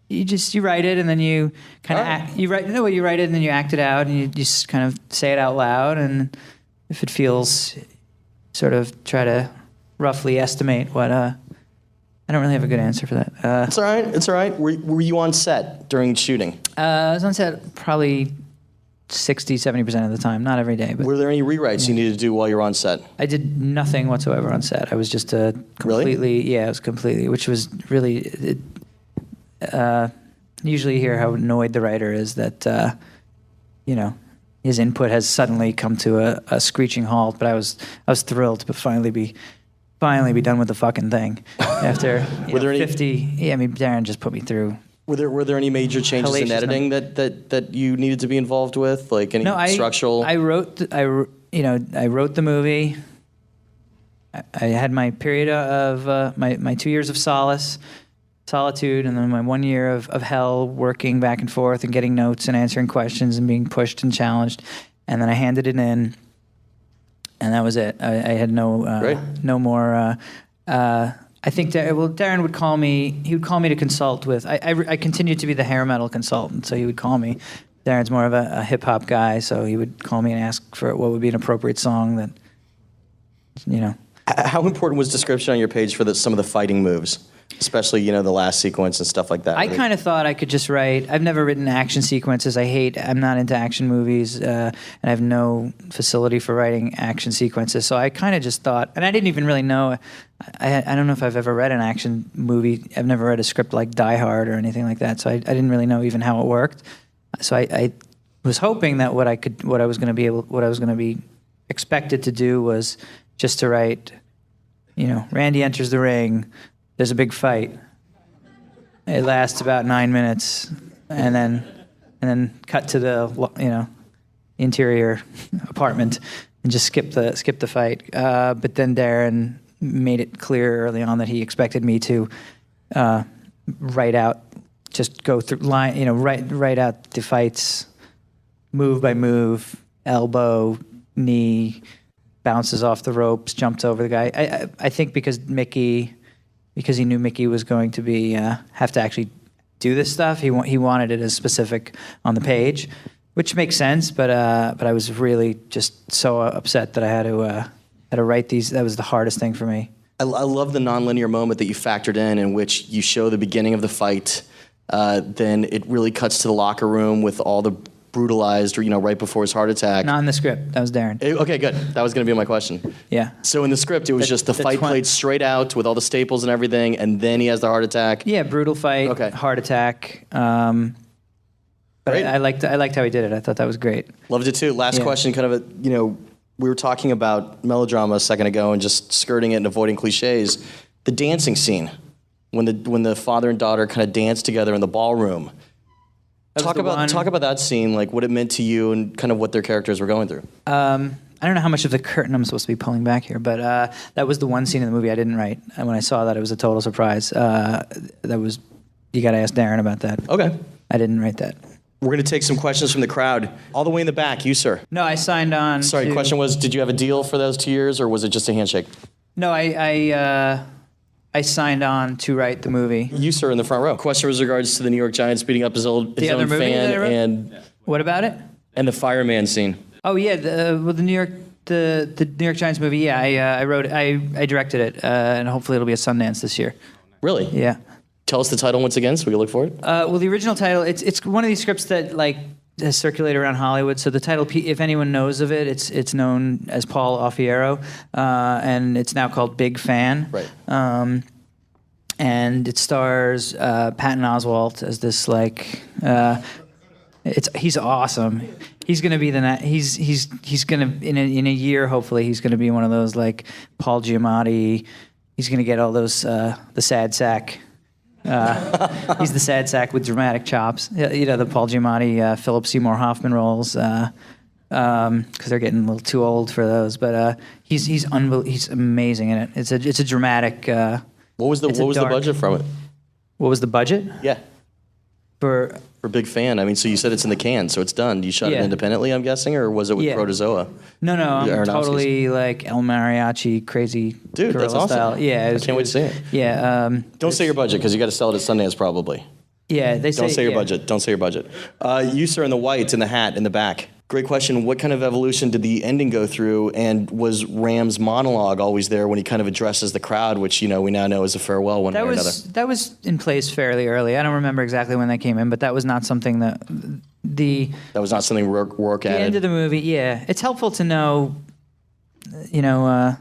You write it and then you kind of you write it and then you act it out and you just kind of say it out loud, and if it feels, sort of try to roughly estimate what. I don't really have a good answer for that. It's all right. It's all right. Were you on set during shooting? I was on set probably 60-70% of the time, not every day. But were there any rewrites you needed to do while you were on set? I did nothing whatsoever on set. I was just completely. Really? Yeah, it was completely, which was really. Usually you hear how annoyed the writer is that, his input has suddenly come to a screeching halt. But I was thrilled to finally be done with the fucking thing after 50. Yeah, I mean, Darren just put me through. Were there any major changes in editing that you needed to be involved with, like any structural? I wrote the movie. I had my period of my 2 years of solitude, and then my 1 year of hell, working back and forth and getting notes and answering questions and being pushed and challenged, and then I handed it in, and that was it. I had no more. I think Darren would call me. He would call me to consult with. I continued to be the hair metal consultant, so he would call me. Darren's more of a hip hop guy, so he would call me and ask for what would be an appropriate song that, How important was description on your page for some of the fighting moves? Especially, the last sequence and stuff like that. I kind of thought I could just write. I've never written action sequences. I'm not into action movies, and I have no facility for writing action sequences. So I kind of just thought, and I didn't even really know. I don't know if I've ever read an action movie. I've never read a script like Die Hard or anything like that. So I didn't really know even how it worked. So I was hoping that what I was going to be expected to do was just to write, Randy enters the ring. There's a big fight. It lasts about 9 minutes, and then cut to the interior apartment and just skip the fight. But then Darren made it clear early on that he expected me to write out, just go through line, write out the fights, move by move, elbow, knee, bounces off the ropes, jumps over the guy. I think because he knew Mickey was going to be have to actually do this stuff. He wanted it as specific on the page, which makes sense. But I was really just so upset that I had to write these. That was the hardest thing for me. I love the nonlinear moment that you factored in which you show the beginning of the fight. Then it really cuts to the locker room with all the brutalized, right before his heart attack. Not in the script. That was Darren. Okay, good. That was going to be my question. Yeah. So in the script, it was just the fight played straight out with all the staples and everything, and then he has the heart attack. Yeah, brutal fight, heart attack. But I liked how he did it. I thought that was great. Loved it too. Last question, kind of we were talking about melodrama a second ago and just skirting it and avoiding cliches. The dancing scene, when the father and daughter kind of dance together in the ballroom. Talk about that scene, like what it meant to you and kind of what their characters were going through. I don't know how much of the curtain I'm supposed to be pulling back here, but that was the one scene in the movie I didn't write. And when I saw that, it was a total surprise. You got to ask Darren about that. Okay. I didn't write that. We're going to take some questions from the crowd. All the way in the back, you, sir. No, I signed on. Sorry, question was, did you have a deal for those 2 years, or was it just a handshake? No, I signed on to write the movie. You, sir, in the front row. Question was regards to the New York Giants beating up his own movie fan that I wrote? and What about it? the fireman scene. Oh yeah, the New York Giants movie. Yeah, I wrote it. I directed it, and hopefully it'll be a Sundance this year. Really? Yeah. Tell us the title once again so we can look for it. Well, the original title, it's one of these scripts that like has circulated around Hollywood. So the title, if anyone knows of it, it's known as Paul Offiero, and it's now called Big Fan. Right. And it stars Patton Oswalt as this like. He's awesome. He's gonna be he's gonna in a year hopefully he's gonna be one of those like Paul Giamatti. He's gonna get all those the sad sack. He's the sad sack with dramatic chops. You know, the Paul Giamatti, Philip Seymour Hoffman roles, because they're getting a little too old for those. But he's amazing in it. It's a dramatic. What was the budget from it? What was the budget? Yeah. For Big Fan. I mean, so you said it's in the can, so it's done. You shot it independently, I'm guessing, or was it with Protozoa? No, I'm totally like El Mariachi, crazy dude. That's awesome. Style. Yeah, I can't wait to see it. Yeah. Don't say your budget because you got to sell it at Sundance probably. Yeah, they say. Don't say your budget. Don't say your budget. You, sir, in the white, in the hat, in the back. Great question. What kind of evolution did the ending go through, and was Ram's monologue always there when he kind of addresses the crowd, which we now know is a farewell one way or another? That was in place fairly early. I don't remember exactly when that came in, but that was not something that that was not something Rourke added. The end of the movie, yeah. It's helpful to know, to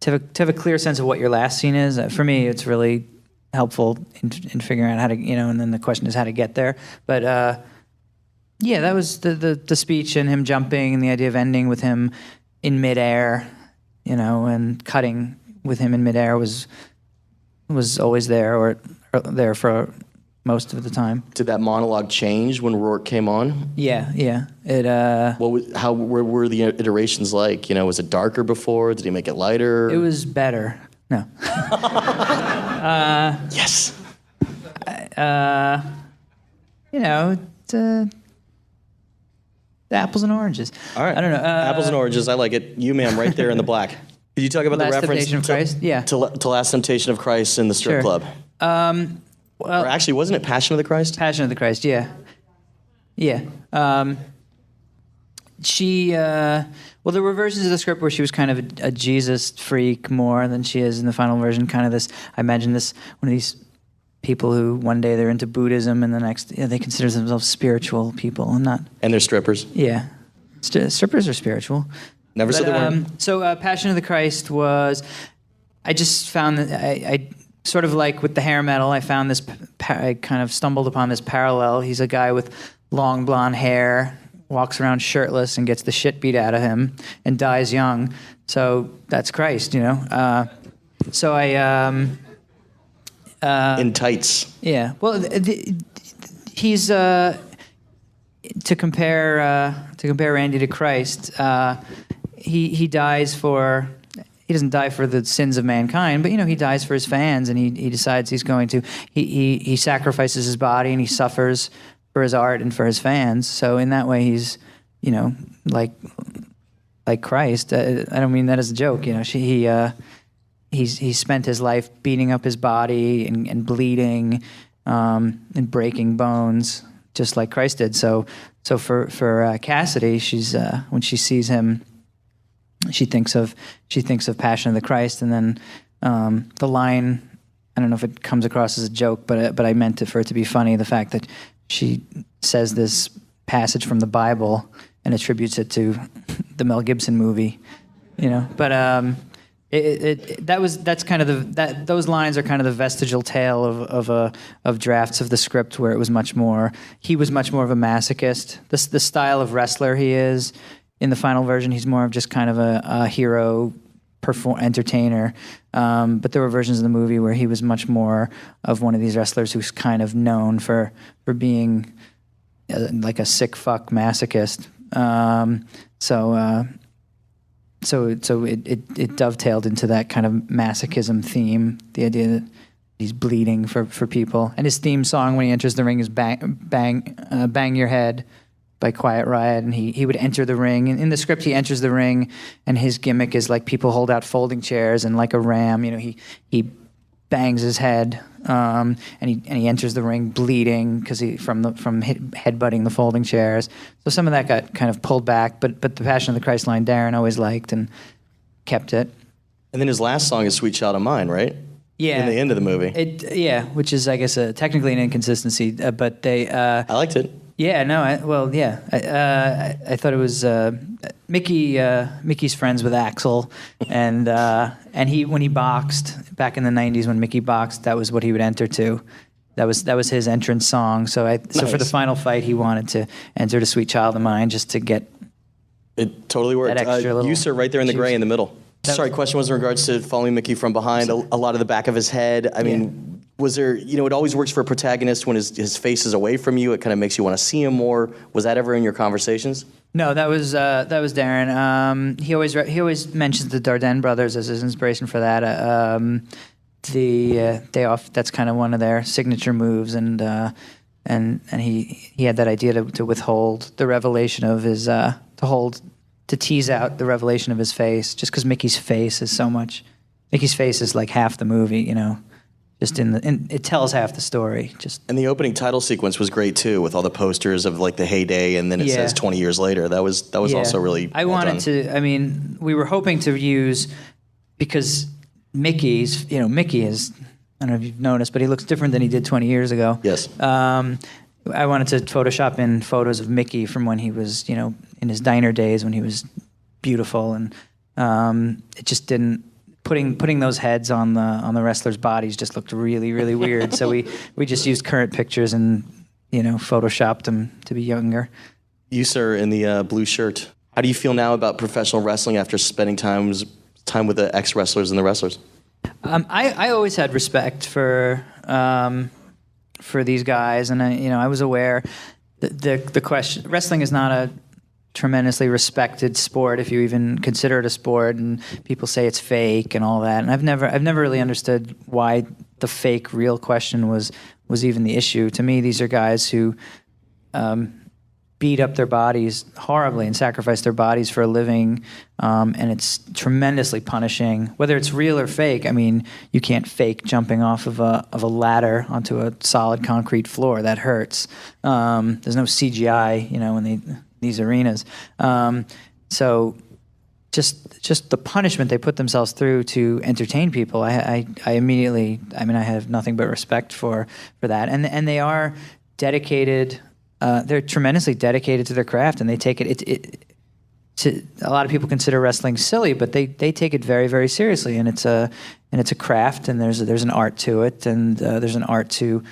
have a clear sense of what your last scene is. For me, it's really helpful in figuring out how to, and then the question is how to get there. But yeah, that was the speech and him jumping and the idea of ending with him in midair, and cutting with him in midair was always there or there for most of the time. Did that monologue change when Rourke came on? Yeah. It. How were the iterations like? Was it darker before? Did he make it lighter? It was better. No. Yes. Apples and oranges. All right. I don't know. Apples and oranges. I like it. You, ma'am, right there in the black. Could you talk about the reference Temptation of Christ? Yeah. to Last Temptation of Christ in the strip club? Well, or actually, wasn't it Passion of the Christ? Passion of the Christ. Yeah. Yeah. She. Well, there were versions of the script where she was kind of a Jesus freak more than she is in the final version. Kind of this. I imagine this one of these people who one day they're into Buddhism and the next they consider themselves spiritual people and not. And they're strippers. Yeah, strippers are spiritual. Never said they weren't. So Passion of the Christ was. I just found that I sort of like with the hair metal. I found this. I kind of stumbled upon this parallel. He's a guy with long blonde hair, walks around shirtless and gets the shit beat out of him and dies young. So that's Christ, So I. In tights. Yeah. Well, he's to compare Randy to Christ. He dies for. He doesn't die for the sins of mankind, but he dies for his fans, and he decides he's going to. He sacrifices his body and he suffers for his art and for his fans. So in that way, he's like Christ. I don't mean that as a joke. He spent his life beating up his body and bleeding and breaking bones, just like Christ did. So for Cassidy, she's when she sees him, she thinks of Passion of the Christ, and then the line. I don't know if it comes across as a joke, but I meant it for it to be funny. The fact that she says this passage from the Bible and attributes it to the Mel Gibson movie, but. That's kind of those lines are kind of the vestigial tale of drafts of the script where it was he was much more of a masochist. The style of wrestler he is in the final version, he's more of just kind of a hero entertainer. But there were versions of the movie where he was much more of one of these wrestlers who's kind of known for being like a sick fuck masochist. So it dovetailed into that kind of masochism theme, the idea that he's bleeding for people. And his theme song when he enters the ring is bang your head, by Quiet Riot, and he would enter the ring. And in the script, he enters the ring, and his gimmick is like people hold out folding chairs, and like a ram, he bangs his head, and he enters the ring bleeding because from headbutting the folding chairs. So some of that got kind of pulled back, but the Passion of the Christ line Darren always liked and kept it. And then his last song is "Sweet Child of Mine," right? Yeah. In the end of the movie. Which is, I guess, technically an inconsistency, but they. I liked it. Yeah, no, I thought it was Mickey's friends with Axl, and when he boxed back in the '90s, when Mickey boxed, that was what he would enter to. That was his entrance song. So for the final fight, he wanted to enter to "Sweet Child of Mine" just to get. It totally worked. That extra little you, sir, right there in the gray in the middle. Sorry, question was in regards to following Mickey from behind, a lot of the back of his head. I mean, was there, it always works for a protagonist when his face is away from you. It kind of makes you want to see him more. Was that ever in your conversations? No, that was Darren. He always mentions the Dardenne brothers as his inspiration for that. That's kind of one of their signature moves, and he had that idea to withhold the revelation of his to tease out the revelation of his face, just because Mickey's face is like half the movie, just it tells half the story. And the opening title sequence was great too, with all the posters of like the heyday, and then it says 20 years later. That was also really. I wanted to. I mean, we were hoping to use, because Mickey is. I don't know if you've noticed, but he looks different than he did 20 years ago. Yes. I wanted to Photoshop in photos of Mickey from when he was, in his diner days, when he was beautiful, and it just didn't. Putting those heads on the wrestlers' bodies just looked really, really weird. So we just used current pictures and photoshopped them to be younger. You, sir, in the blue shirt. How do you feel now about professional wrestling after spending time with the ex-wrestlers and the wrestlers? I always had respect for these guys, and I was aware that the question, wrestling is not a tremendously respected sport, if you even consider it a sport, and people say it's fake and all that. And I've never really understood why the fake real question was even the issue. To me, these are guys who beat up their bodies horribly and sacrifice their bodies for a living, and it's tremendously punishing. Whether it's real or fake, I mean, you can't fake jumping off of a ladder onto a solid concrete floor. That hurts. There's no CGI, in these arenas. So just the punishment they put themselves through to entertain people, I immediately, I have nothing but respect for that. And they are dedicated. They're tremendously dedicated to their craft, and they take it a lot of people consider wrestling silly, but they take it very, very seriously, and it's a craft, and there's an art to it, and there's an art to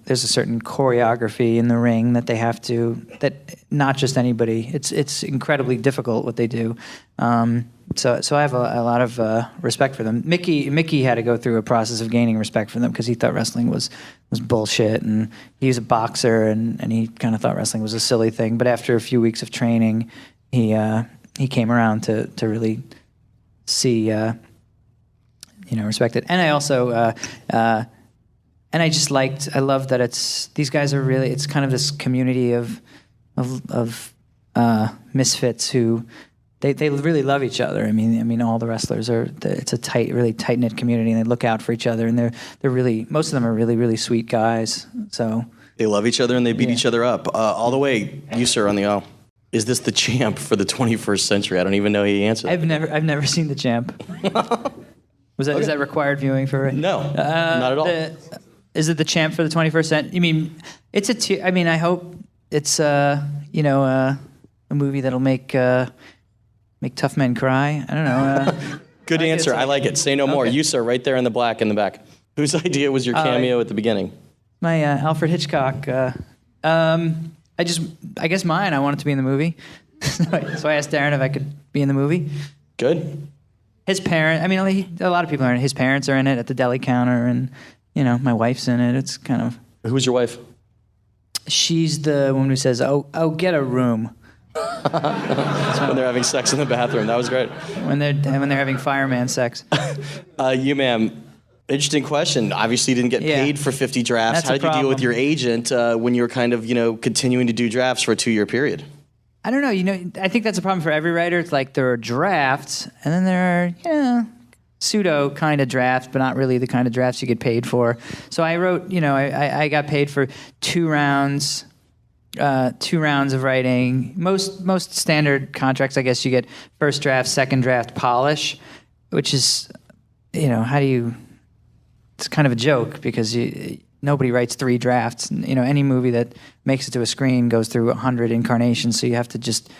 there's a certain choreography in the ring that they have to, that not just anybody. It's incredibly difficult what they do. So I have a lot of respect for them. Mickey had to go through a process of gaining respect for them because he thought wrestling was bullshit, and he was a boxer, and he kind of thought wrestling was a silly thing. But after a few weeks of training, he came around to really see respect it. And I also and I love that these guys are really, it's kind of this community of misfits who they really love each other. I mean, all the wrestlers it's a really tight knit community, and they look out for each other, and they're really, most of them are really, really sweet guys. So they love each other and they beat each other up all the way. You, sir, on the aisle. Is this the champ for the 21st century? I don't even know how you answer that. I've never seen the champ. Is that required viewing for? No, not at all. Is it the champ for the 21st century? You mean it's I hope it's a movie that'll make tough men cry. I don't know. Good answer. I like it. Say no more. You, sir, right there in the black in the back. Whose idea was your cameo at the beginning? My Alfred Hitchcock. I guess mine. I wanted to be in the movie, so I asked Darren if I could be in the movie. Good. His parent. A lot of people are in it. His parents are in it at the deli counter, and my wife's in it. It's kind of. Who's your wife? She's the woman who says, "Oh, get a room." When they're having sex in the bathroom. That was great. When they're having fireman sex. You, ma'am, Interesting question. Obviously, you didn't get paid for 50 drafts. That's How a did you deal with problem. your agent when you were kind of, continuing to do drafts for a 2-year period? I don't know. I think that's a problem for every writer. It's like there are drafts, and then there are, pseudo kind of drafts, but not really the kind of drafts you get paid for. So I wrote, I got paid for 2 rounds. 2 rounds of writing. Most standard contracts, I guess, you get first draft, second draft, polish, which is, how do you? It's kind of a joke because nobody writes 3 drafts. Any movie that makes it to a screen goes through 100 incarnations, so you have to just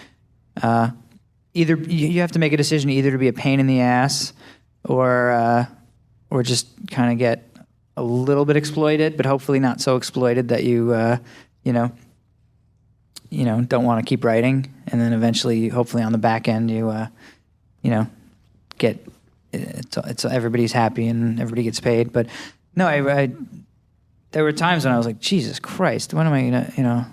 either you have to make a decision either to be a pain in the ass or just kind of get a little bit exploited, but hopefully not so exploited that you don't want to keep writing, and then eventually, hopefully, on the back end, get it's everybody's happy and everybody gets paid. But no, I there were times when I was like, Jesus Christ, when am I gonna,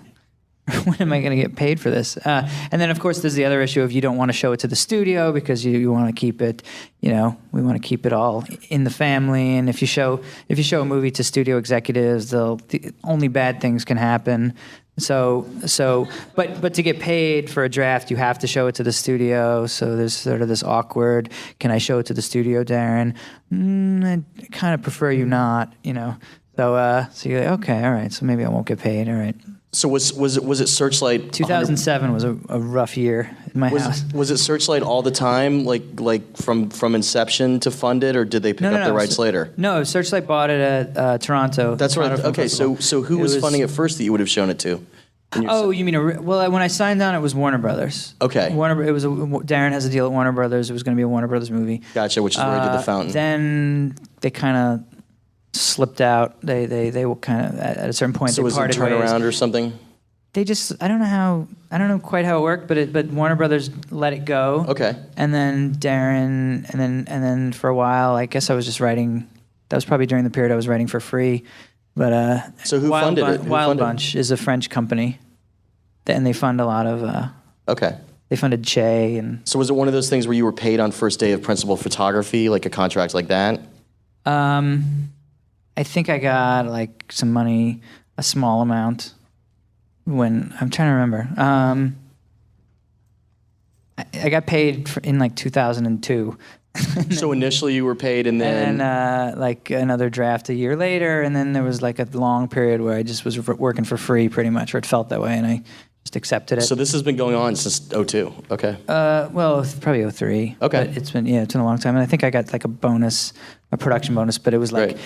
when am I gonna get paid for this? And then, of course, there's the other issue of you don't want to show it to the studio because you want to keep it, we want to keep it all in the family. And if you show a movie to studio executives, only bad things can happen. But to get paid for a draft, you have to show it to the studio. So there's sort of this awkward, can I show it to the studio, Darren? I kind of prefer you not, So you're like, okay, all right, so maybe I won't get paid, all right. So was it Searchlight? 2007 was a rough year in my house. Was it Searchlight all the time, like from inception to fund it, or did they pick up the rights later? No, Searchlight bought it at Toronto. That's right. Toronto Okay, so who was funding it first that you would have shown it to? Oh, you mean when I signed on, it was Warner Brothers. Okay. Darren has a deal at Warner Brothers. It was going to be a Warner Brothers movie. Gotcha, which is where I did The Fountain. Then they kind of slipped out. They were kind of at a certain point. So they was it a parted ways. turnaround or something? They just I don't know quite how it worked, but Warner Brothers let it go. Okay. And then Darren, and then for a while, I guess I was just writing. That was probably during the period I was writing for free. But so who funded it? Wild Bunch is a French company, and they fund a lot of. Okay. They funded Che and. So was it one of those things where you were paid on first day of principal photography, like a contract like that? I think I got like some money, a small amount. When I'm trying to remember, I got paid in like 2002. So initially you were paid, and then like another draft a year later, and then there was like a long period where I just was working for free, pretty much, or it felt that way, and I just accepted it. So this has been going on since 2002. Okay. Well, it's probably 2003. Okay. But it's been a long time, and I think I got like a production bonus, but it was like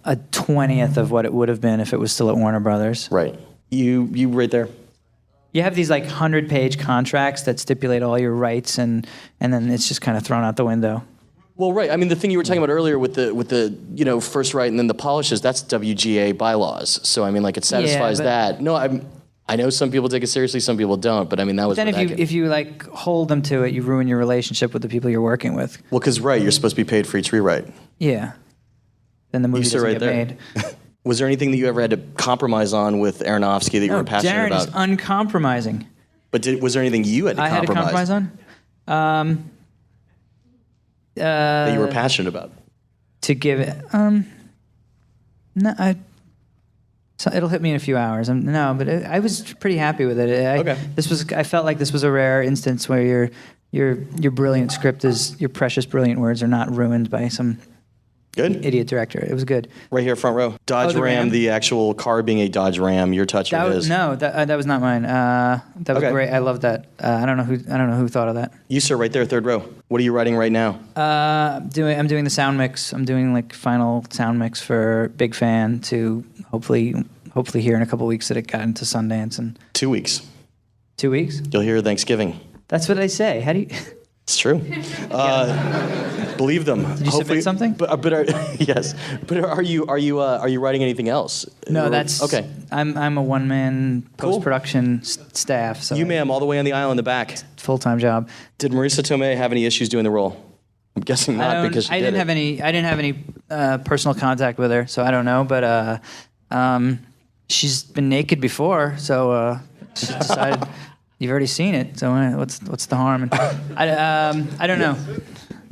a 20th of what it would have been if it was still at Warner Brothers. Right. You right there. You have these like 100-page contracts that stipulate all your rights, and then it's just kind of thrown out the window. Well, right. I mean, the thing you were talking about earlier with the first right and then the polishes, that's WGA bylaws. So I mean, like it satisfies that. No, I know some people take it seriously, some people don't. But I mean, that was. Then if you like hold them to it, you ruin your relationship with the people you're working with. Well, because you're supposed to be paid for each rewrite. Yeah. Then the movie doesn't get made. Was there anything that you ever had to compromise on with Aronofsky that you were passionate about? Darren is uncompromising. But was there anything you had to compromise? I had to compromise on? That you were passionate about? To give it... no, so it'll hit me in a few hours. I was pretty happy with it. Okay. I felt like this was a rare instance where your brilliant script your precious brilliant words are not ruined by some... Good. Idiot director. It was good. Right here, front row. Dodge Ram, the actual car being a Dodge Ram. Your touch of his. No, that was not mine. That was great. I love that. I don't know who thought of that. You, sir, right there, third row. What are you writing right now? I'm doing the sound mix. I'm doing like final sound mix for Big Fan to hopefully hear in a couple weeks that it got into Sundance and 2 weeks. 2 weeks. You'll hear Thanksgiving. That's what I say. How do you? It's true. Believe them. Did you submit something? Yes. But are you writing anything else? No, that's okay. I'm a one-man post-production staff. So you, ma'am, all the way on the aisle in the back. Full-time job. Did Marissa Tomei have any issues doing the role? I'm guessing not because she didn't have any personal contact with her, so I don't know. But she's been naked before, so she decided. You've already seen it, so what's the harm? I don't know.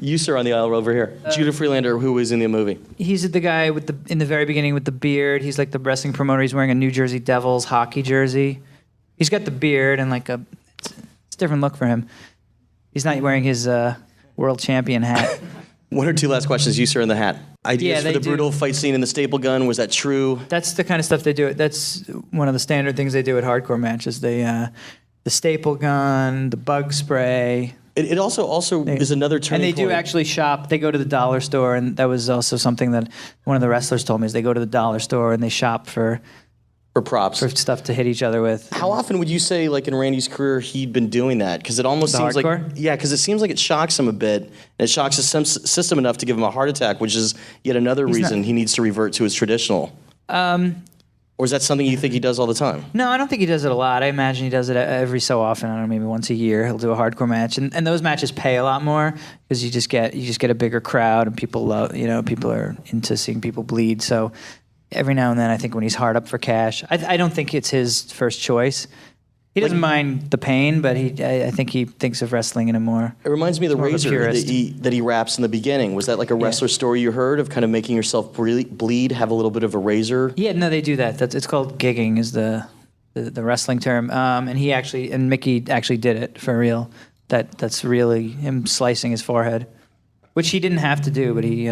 You, sir, on the aisle over here. Judah Freelander, who was in the movie. He's the guy in the very beginning with the beard. He's like the wrestling promoter. He's wearing a New Jersey Devils hockey jersey. He's got the beard and it's a different look for him. He's not wearing his world champion hat. One or two last questions. You, sir, in the hat. Ideas for the brutal fight scene in the staple gun. Was that true? That's the kind of stuff they do. That's one of the standard things they do at hardcore matches. They the staple gun, the bug spray. It also is another turning point. And they do actually shop. They go to the dollar store, and that was also something that one of the wrestlers told me, is they go to the dollar store and they shop for props. For stuff to hit each other with. How often would you say, like in Randy's career, he'd been doing that? Because it almost seems hardcore? because it seems like it shocks him a bit. And it shocks his system enough to give him a heart attack, which is yet another reason he needs to revert to his traditional. Or is that something you think he does all the time? No, I don't think he does it a lot. I imagine he does it every so often. I don't know, maybe once a year. He'll do a hardcore match, and those matches pay a lot more because you just get a bigger crowd, and people love, people are into seeing people bleed. So every now and then, I think when he's hard up for cash, I don't think it's his first choice. He doesn't mind the pain, but I think he thinks of wrestling in a more. It reminds me of the razor that he wraps in the beginning. Was that like a wrestler story you heard of kind of making yourself bleed, have a little bit of a razor? Yeah, no, they do that. It's called gigging, is the wrestling term. And Mickey actually did it for real. That's really him slicing his forehead, which he didn't have to do, but he.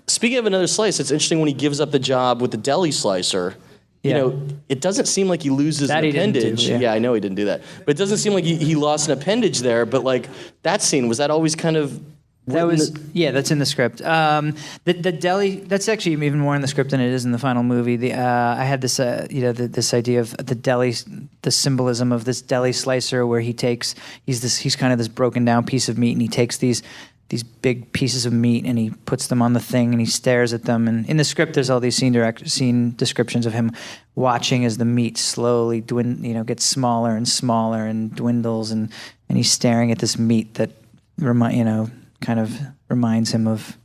Speaking of another slice, it's interesting when he gives up the job with the deli slicer. Yeah. It doesn't seem like he loses an appendage. Yeah, I know he didn't do that. But it doesn't seem like he lost an appendage there. But like that scene, was that always kind of... that's in the script. The deli, that's actually even more in the script than it is in the final movie. I had this, this idea of the deli, the symbolism of this deli slicer where he's kind of this broken down piece of meat, and he takes these big pieces of meat and he puts them on the thing and he stares at them. And in the script, there's all these scene descriptions of him watching as the meat slowly gets smaller and smaller and dwindles, and he's staring at this meat that kind of reminds him of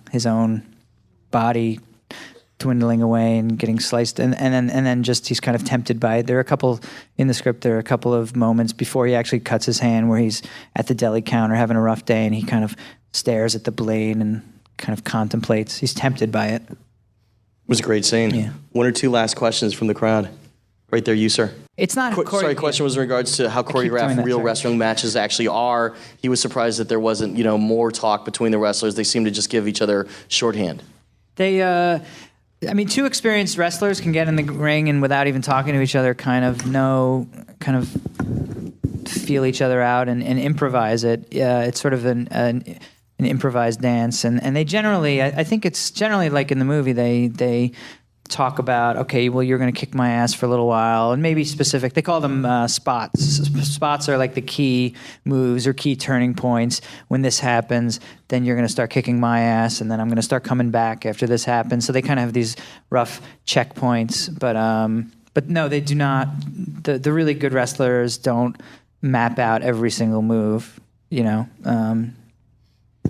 his own body dwindling away and getting sliced, and then just he's kind of tempted by it. There are a couple of moments before he actually cuts his hand where he's at the deli counter having a rough day and he kind of stares at the blade and kind of contemplates. He's tempted by it. It was a great scene. Yeah. One or two last questions from the crowd. Right there, you, sir. It's not. Question was in regards to how choreographed real wrestling matches actually are. He was surprised that there wasn't, more talk between the wrestlers. They seemed to just give each other shorthand. Two experienced wrestlers can get in the ring and without even talking to each other kind of feel each other out and improvise it. It's sort of an improvised dance. And they generally, I think it's generally like in the movie, they talk about, okay, well, you're going to kick my ass for a little while, and maybe specific. They call them spots. Spots are like the key moves or key turning points. When this happens, then you're going to start kicking my ass, and then I'm going to start coming back after this happens. So they kind of have these rough checkpoints, but no, they do not. The really good wrestlers don't map out every single move,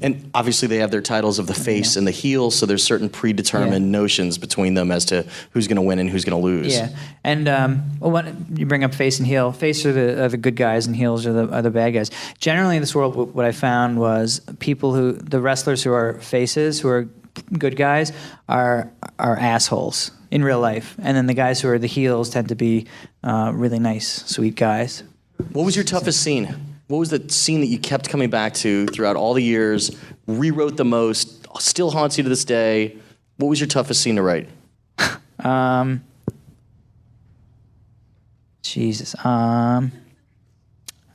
And obviously they have their titles of the face and the heel, so there's certain predetermined notions between them as to who's going to win and who's going to lose. Yeah, and when you bring up face and heel, face are the good guys and heels are the bad guys. Generally in this world, what I found was the wrestlers who are faces, who are good guys, are assholes in real life, and then the guys who are the heels tend to be really nice, sweet guys. What was your toughest scene? What was the scene that you kept coming back to throughout all the years, rewrote the most, still haunts you to this day? What was your toughest scene to write? Jesus. I'm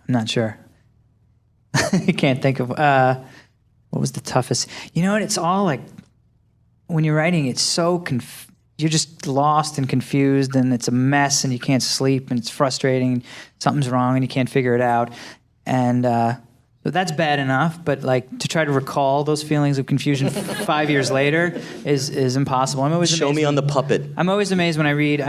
not sure. I can't think of what was the toughest. You know what? It's all like when you're writing, it's so you're just lost and confused, and it's a mess, and you can't sleep, and it's frustrating. Something's wrong, and you can't figure it out. And so that's bad enough, but like to try to recall those feelings of confusion 5 years later is impossible. I'm always Show me on the puppet. I'm always amazed when I read.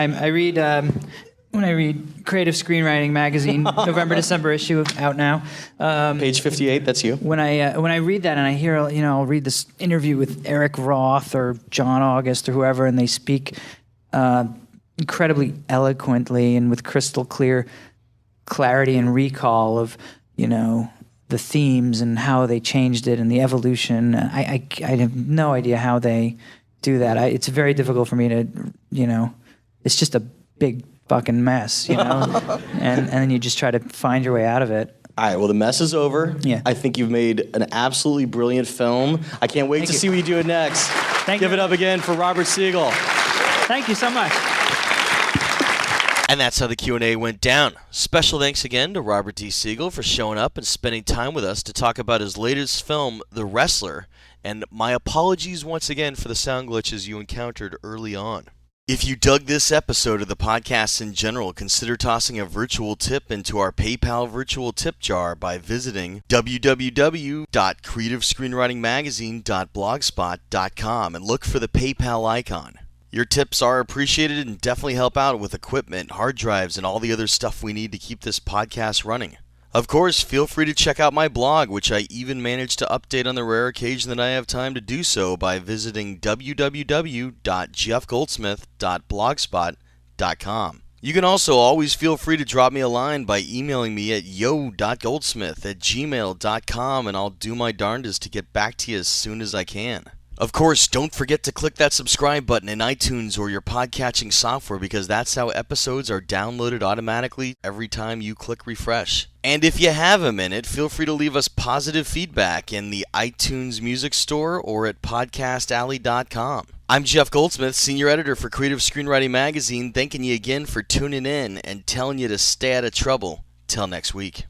When I read Creative Screenwriting magazine, November December issue out now. Page 58. That's you. When I read that and I hear I'll read this interview with Eric Roth or John August or whoever, and they speak incredibly eloquently and with crystal clear clarity and recall of the themes and how they changed it and the evolution. I have no idea how they do that. It's very difficult for me to, it's just a big fucking mess, and then you just try to find your way out of it. All right, well, the mess is over. Yeah. I think you've made an absolutely brilliant film. I can't wait to see what you do next. Give it up again for Robert Siegel. Thank you so much. And that's how the Q&A went down. Special thanks again to Robert D. Siegel for showing up and spending time with us to talk about his latest film, The Wrestler. And my apologies once again for the sound glitches you encountered early on. If you dug this episode of the podcast in general, consider tossing a virtual tip into our PayPal virtual tip jar by visiting www.creativescreenwritingmagazine.blogspot.com and look for the PayPal icon. Your tips are appreciated and definitely help out with equipment, hard drives, and all the other stuff we need to keep this podcast running. Of course, feel free to check out my blog, which I even managed to update on the rare occasion that I have time to do so by visiting www.jeffgoldsmith.blogspot.com. You can also always feel free to drop me a line by emailing me at yo.goldsmith@gmail.com, and I'll do my darndest to get back to you as soon as I can. Of course, don't forget to click that subscribe button in iTunes or your podcatching software, because that's how episodes are downloaded automatically every time you click refresh. And if you have a minute, feel free to leave us positive feedback in the iTunes Music Store or at podcastalley.com. I'm Jeff Goldsmith, Senior Editor for Creative Screenwriting Magazine, thanking you again for tuning in and telling you to stay out of trouble. Till next week.